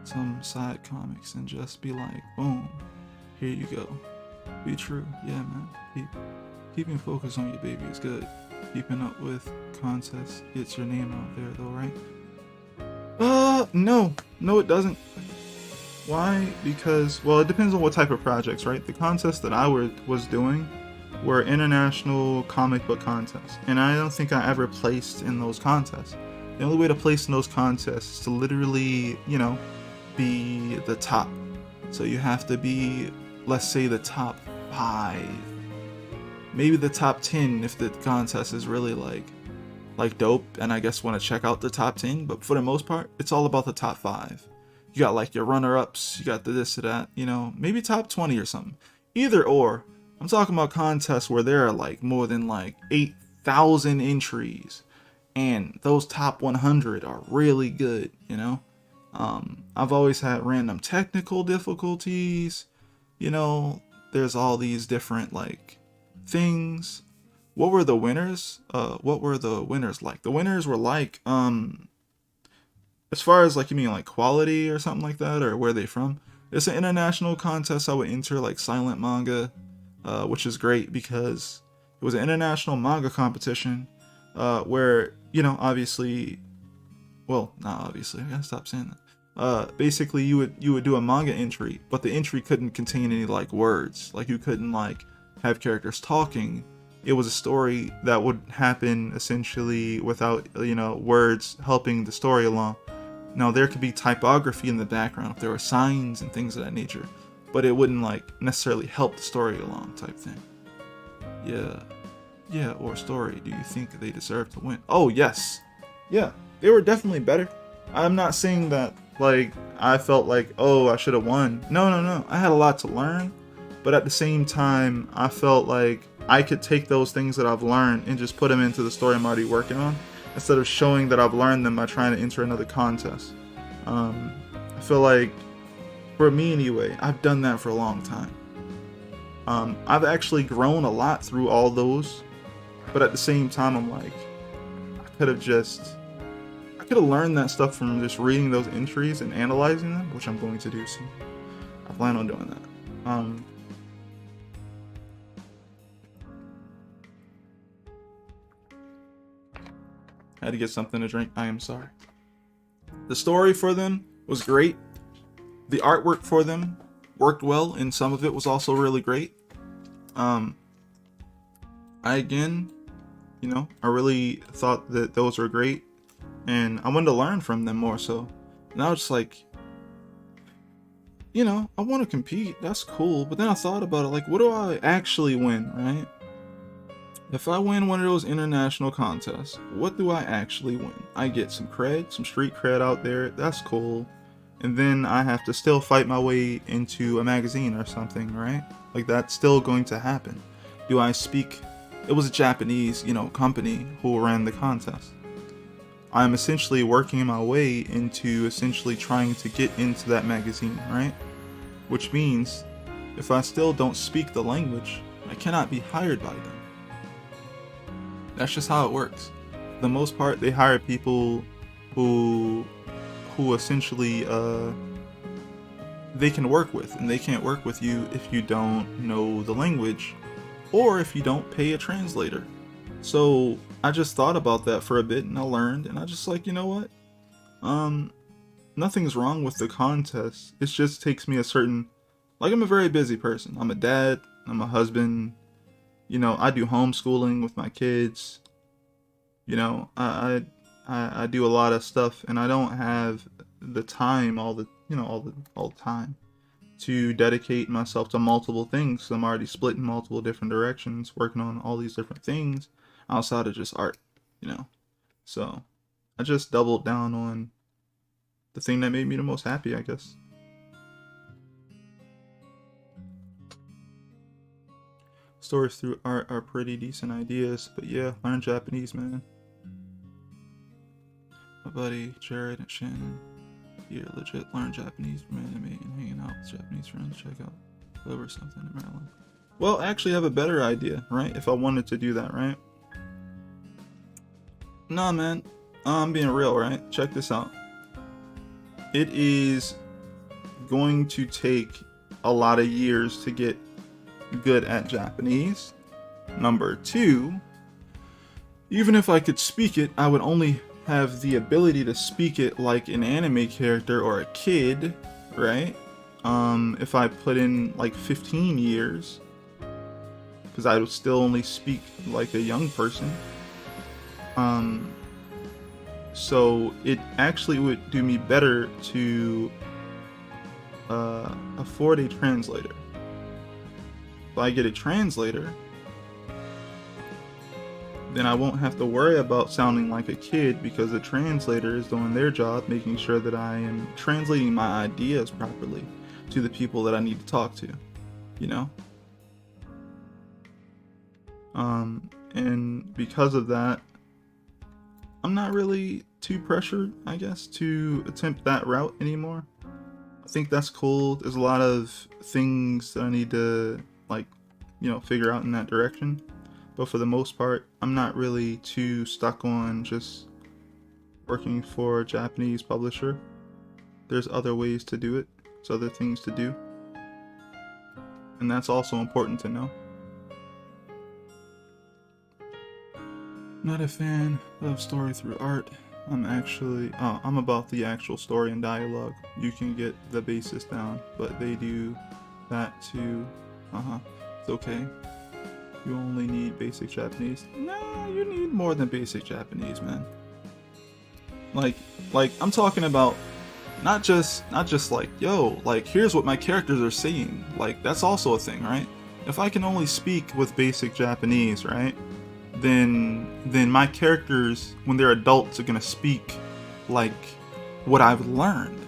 some side comics and just be like, boom, here you go. Be true. Yeah, man. Keeping focus on your baby is good. Keeping up with contests gets your name out there, though, right? No, it doesn't. Why? Because, well, it depends on what type of projects, right? The contests that I was doing were international comic book contests, and I don't think I ever placed in those contests. The only way to place in those contests is to literally, you know, be the top. So you have to be, let's say, the top 5, maybe the top 10 if the contest is really like dope, and I guess want to check out the top 10. But for the most part, it's all about the top 5. You got like your runner-ups, you got the this or that, you know, maybe top 20 or something. Either or. I'm talking about contests where there are like more than like 8,000 entries, and those top 100 are really good, you know. I've always had random technical difficulties, you know. There's all these different like things. What were the winners? What were the winners like? The winners were like, as far as like, you mean like quality or something like that, or where are they from? It's an international contest. I would enter like silent manga, which is great because it was an international manga competition, where, you know, obviously, well, not obviously, I gotta stop saying that. Basically you would do a manga entry, but the entry couldn't contain any like words. Like you couldn't like have characters talking. It was a story that would happen essentially without, you know, words helping the story along. Now there could be typography in the background if there were signs and things of that nature, but it wouldn't like necessarily help the story along type thing. Yeah, or story. Do you think they deserve to win? Oh yes, yeah, they were definitely better. I'm not saying that like I felt like, oh, I should have won. No. I had a lot to learn, but at the same time, I felt like I could take those things that I've learned and just put them into the story I'm already working on, instead of showing that I've learned them by trying to enter another contest. I feel like, for me anyway, I've done that for a long time. I've actually grown a lot through all those, but at the same time, I'm like, I I could have learned that stuff from just reading those entries and analyzing them, which I'm going to do soon. I plan on doing that. Had to get something to drink. I am sorry. The story for them was great. The artwork for them worked well, and some of it was also really great. I really thought that those were great, and I wanted to learn from them more so. Now it's like, I want to compete, that's cool, but then I thought about it, like, what do I actually win, right? If I win one of those international contests, what do I actually win? I get some cred, some street cred out there, that's cool, and then I have to still fight my way into a magazine or something, right? Like, that's still going to happen. Do I speak? It was a Japanese, company who ran the contest. I'm essentially working my way into essentially trying to get into that magazine, right? Which means, if I still don't speak the language, I cannot be hired by them. That's just how it works. For the most part, they hire people who essentially they can work with, and they can't work with you if you don't know the language, or if you don't pay a translator. So I just thought about that for a bit, and I learned, and I just like, you know what? Nothing's wrong with the contest. It just takes me a certain, I'm a very busy person. I'm a dad, I'm a husband, I do homeschooling with my kids. I do a lot of stuff, and I don't have the time all the time to dedicate myself to multiple things. So I'm already split in multiple different directions, working on all these different things outside of just art, So I just doubled down on the thing that made me the most happy, I guess. Stories through art are pretty decent ideas, but yeah, learn Japanese, man. My buddy Jared and Shannon here legit learn Japanese from anime and hanging out with Japanese friends. Check out Club or something in Maryland. Well, actually, I have a better idea, right? If I wanted to do that, right? Nah, man, I'm being real, right? Check this out. It is going to take a lot of years to get good at Japanese. Number two, even if I could speak it, I would only have the ability to speak it like an anime character or a kid, right? If I put in 15 years, because I would still only speak like a young person. So it actually would do me better to afford a translator. If I get a translator, then I won't have to worry about sounding like a kid, because the translator is doing their job, making sure that I am translating my ideas properly to the people that I need to talk to, And because of that, I'm not really too pressured, I guess, to attempt that route anymore. I think that's cool. There's a lot of things that I need to figure out in that direction. But for the most part, I'm not really too stuck on just working for a Japanese publisher. There's other ways to do it. There's other things to do. And that's also important to know. Not a fan of story through art. I'm about the actual story and dialogue. You can get the basis down, but they do that too. It's okay. You only need basic Japanese. Nah, you need more than basic Japanese, man. I'm talking about not just here's what my characters are saying. That's also a thing, right? If I can only speak with basic Japanese, right? Then my characters, when they're adults, are gonna speak like what I've learned.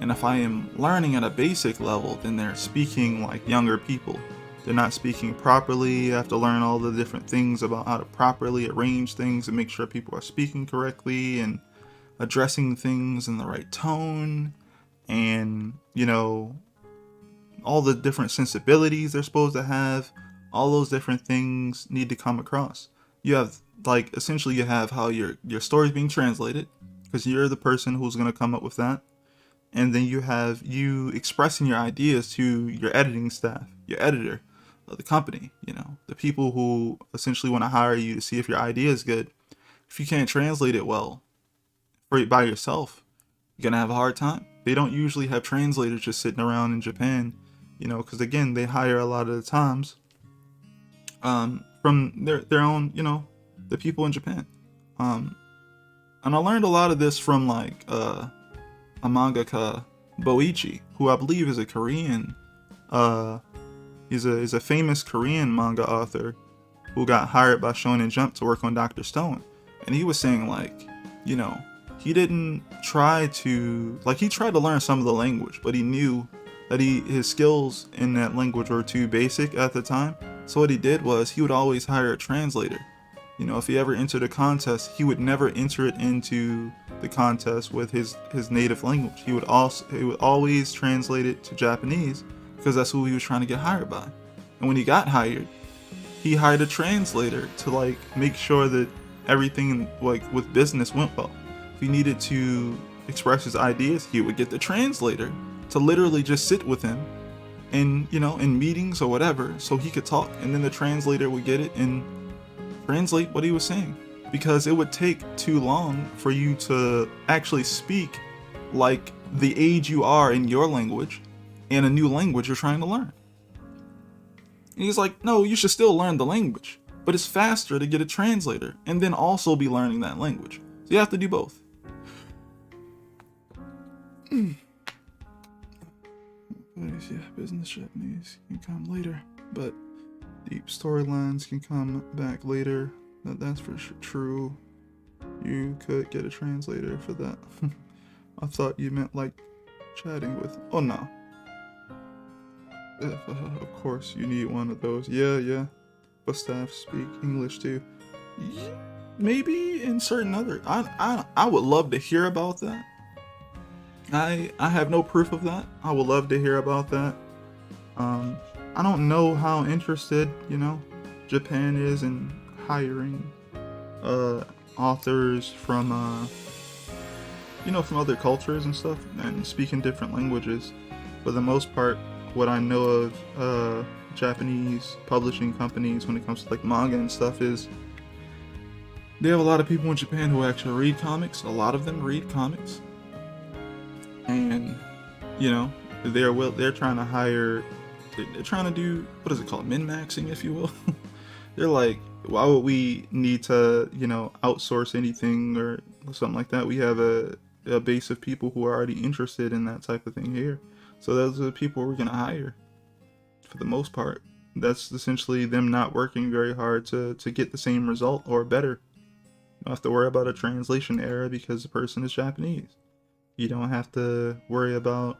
And if I am learning at a basic level, then they're speaking like younger people. They're not speaking properly. I have to learn all the different things about how to properly arrange things and make sure people are speaking correctly and addressing things in the right tone, and all the different sensibilities they're supposed to have. All those different things need to come across. You have essentially you have how your story's being translated, because you're the person who's going to come up with that. And then you have you expressing your ideas to your editing staff, your editor of the company, the people who essentially want to hire you to see if your idea is good. If you can't translate it well by yourself, you're going to have a hard time. They don't usually have translators just sitting around in Japan, because again, they hire a lot of the times from their own, the people in Japan. And I learned a lot of this from like a mangaka, Boichi, who I believe is a Korean. He's a famous Korean manga author who got hired by Shonen Jump to work on Dr. Stone, and he was saying like, he didn't try to he tried to learn some of the language, but he knew that his skills in that language were too basic at the time. So what he did was he would always hire a translator. If he ever entered a contest, he would never enter it into the contest with his native language. He would always translate it to Japanese because that's who he was trying to get hired by. And when he got hired, he hired a translator to make sure that everything with business went well. If he needed to express his ideas, he would get the translator to literally just sit with him in meetings or whatever, so he could talk, and then the translator would get it and translate what he was saying, because it would take too long for you to actually speak like the age you are in your language in a new language you're trying to learn. And he's like, no, you should still learn the language, but it's faster to get a translator and then also be learning that language. So you have to do both. Yeah, business Japanese can come later, but deep storylines can come back later. That's for sure true. You could get a translator for that. I thought you meant chatting with. Oh no. Of course you need one of those. Yeah. But staff speak English too. Yeah, maybe in certain other. I would love to hear about that. I have no proof of that. I would love to hear about that. I don't know how interested, Japan is in hiring authors from from other cultures and stuff and speaking different languages. For the most part, what I know of Japanese publishing companies when it comes to manga and stuff is they have a lot of people in Japan who actually read comics. A lot of them read comics. And they're trying to hire, they're trying to do, what is it called, min-maxing, if you will. They're like, why would we need to outsource anything or something like that? We have a base of people who are already interested in that type of thing here, so those are the people we're gonna hire for the most part. That's essentially them not working very hard to get the same result or better. You don't have to worry about a translation error because the person is Japanese. You don't have to worry about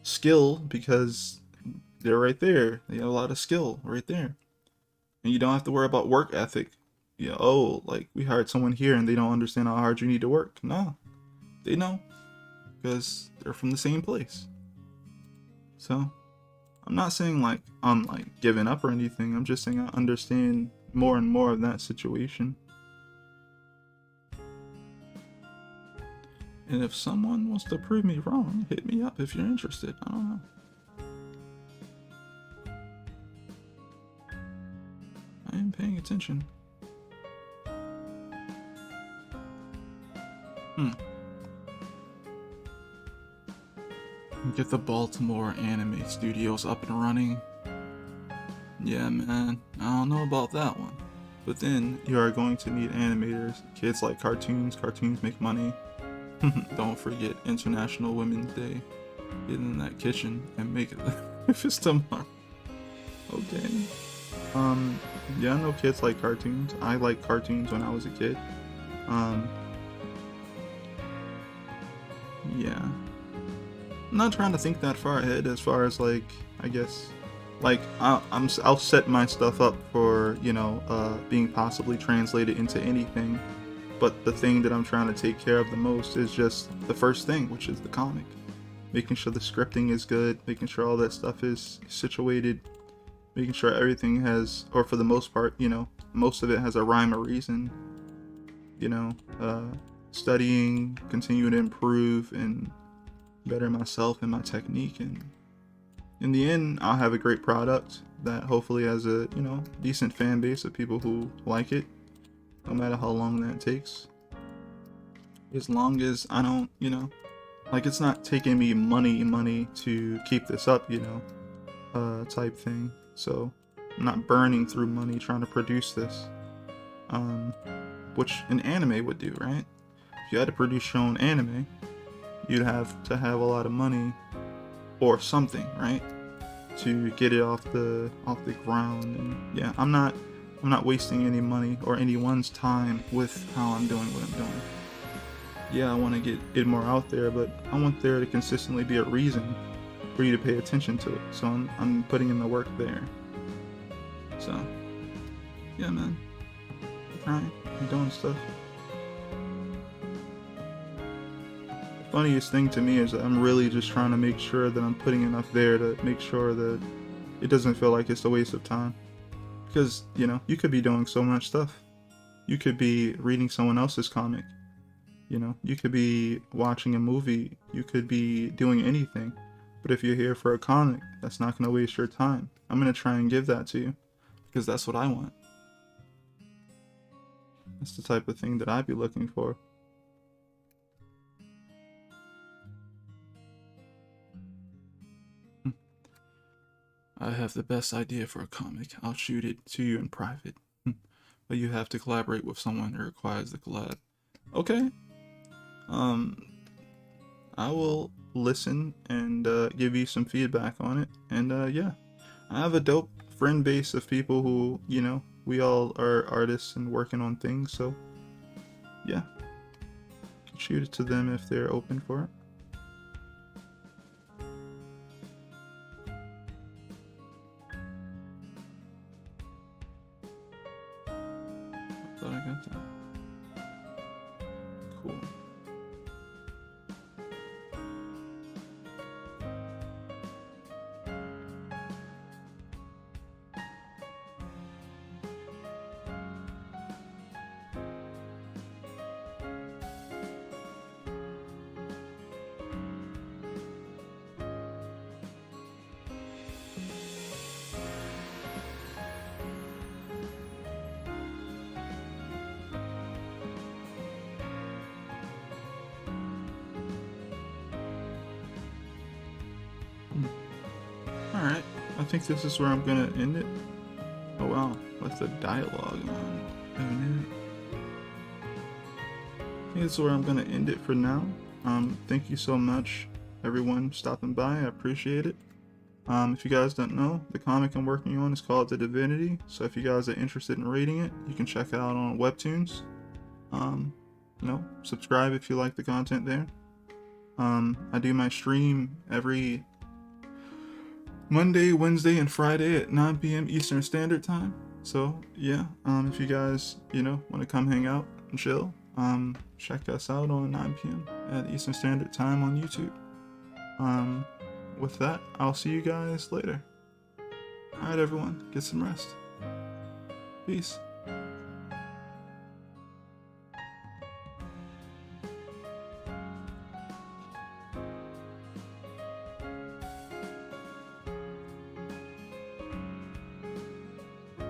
skill because they're right there. They have a lot of skill right there. And you don't have to worry about work ethic. We hired someone here and they don't understand how hard you need to work. No, they know because they're from the same place. So I'm not saying I'm giving up or anything. I'm just saying I understand more and more of that situation. And if someone wants to prove me wrong, hit me up if you're interested. I don't know. I am paying attention. Get the Baltimore anime studios up and running. Yeah, man. I don't know about that one. But then you are going to need animators. Kids like cartoons. Cartoons make money. Don't forget International Women's Day. Get in that kitchen and make it if it's tomorrow. Okay. Yeah, I know kids like cartoons. I liked cartoons when I was a kid. Yeah. I'm not trying to think that far ahead as far as I guess I'll set my stuff up for being possibly translated into anything. But the thing that I'm trying to take care of the most is just the first thing, which is the comic. Making sure the scripting is good, making sure all that stuff is situated, making sure everything has, or for the most part, most of it has a rhyme or reason. studying, continue to improve and better myself and my technique, and in the end I'll have a great product that hopefully has a, you know, decent fan base of people who like it, no matter how long that takes. As long as I don't, you know, like, it's not taking me money to keep this up, you know, type thing. So I'm not burning through money trying to produce this, which an anime would do, right? If you had to produce your own anime, you'd have to have a lot of money or something, right, to get it off the ground. And yeah, I'm not wasting any money or anyone's time with how I'm doing what I'm doing. Yeah, I want to get it more out there, but I want there to consistently be a reason for you to pay attention to it. So I'm putting in the work there. So yeah, man, I'm trying, I'm doing stuff. The funniest thing to me is that I'm really just trying to make sure that I'm putting enough there to make sure that it doesn't feel like it's a waste of time. Because, you know, you could be doing so much stuff. You could be reading someone else's comic. You know, you could be watching a movie, you could be doing anything, but if you're here for a comic, that's not going to waste your time. I'm going to try and give that to you, because that's what I want. That's the type of thing that I'd be looking for. I have the best idea for a comic. I'll shoot it to you in private. But you have to collaborate with someone who requires the collab. Okay. I will listen and give you some feedback on it. And yeah, I have a dope friend base of people who, you know, we all are artists and working on things. So yeah, you can shoot it to them if they're open for it. I thought I got that. Cool. Alright, I think this is where I'm gonna end it. Oh wow, with the dialogue on. I think this is where I'm gonna end it for now. Thank you so much, everyone, stopping by. I appreciate it. If you guys don't know, the comic I'm working on is called The Divinity. So if you guys are interested in reading it, you can check it out on webtoons. You know, subscribe if you like the content there. I do my stream every Monday, Wednesday, and Friday at 9 p.m. Eastern Standard Time. So yeah, if you guys, you know, want to come hang out and chill, check us out on 9 p.m. at Eastern Standard Time on YouTube. With that, I'll see you guys later. Alright everyone, get some rest. Peace.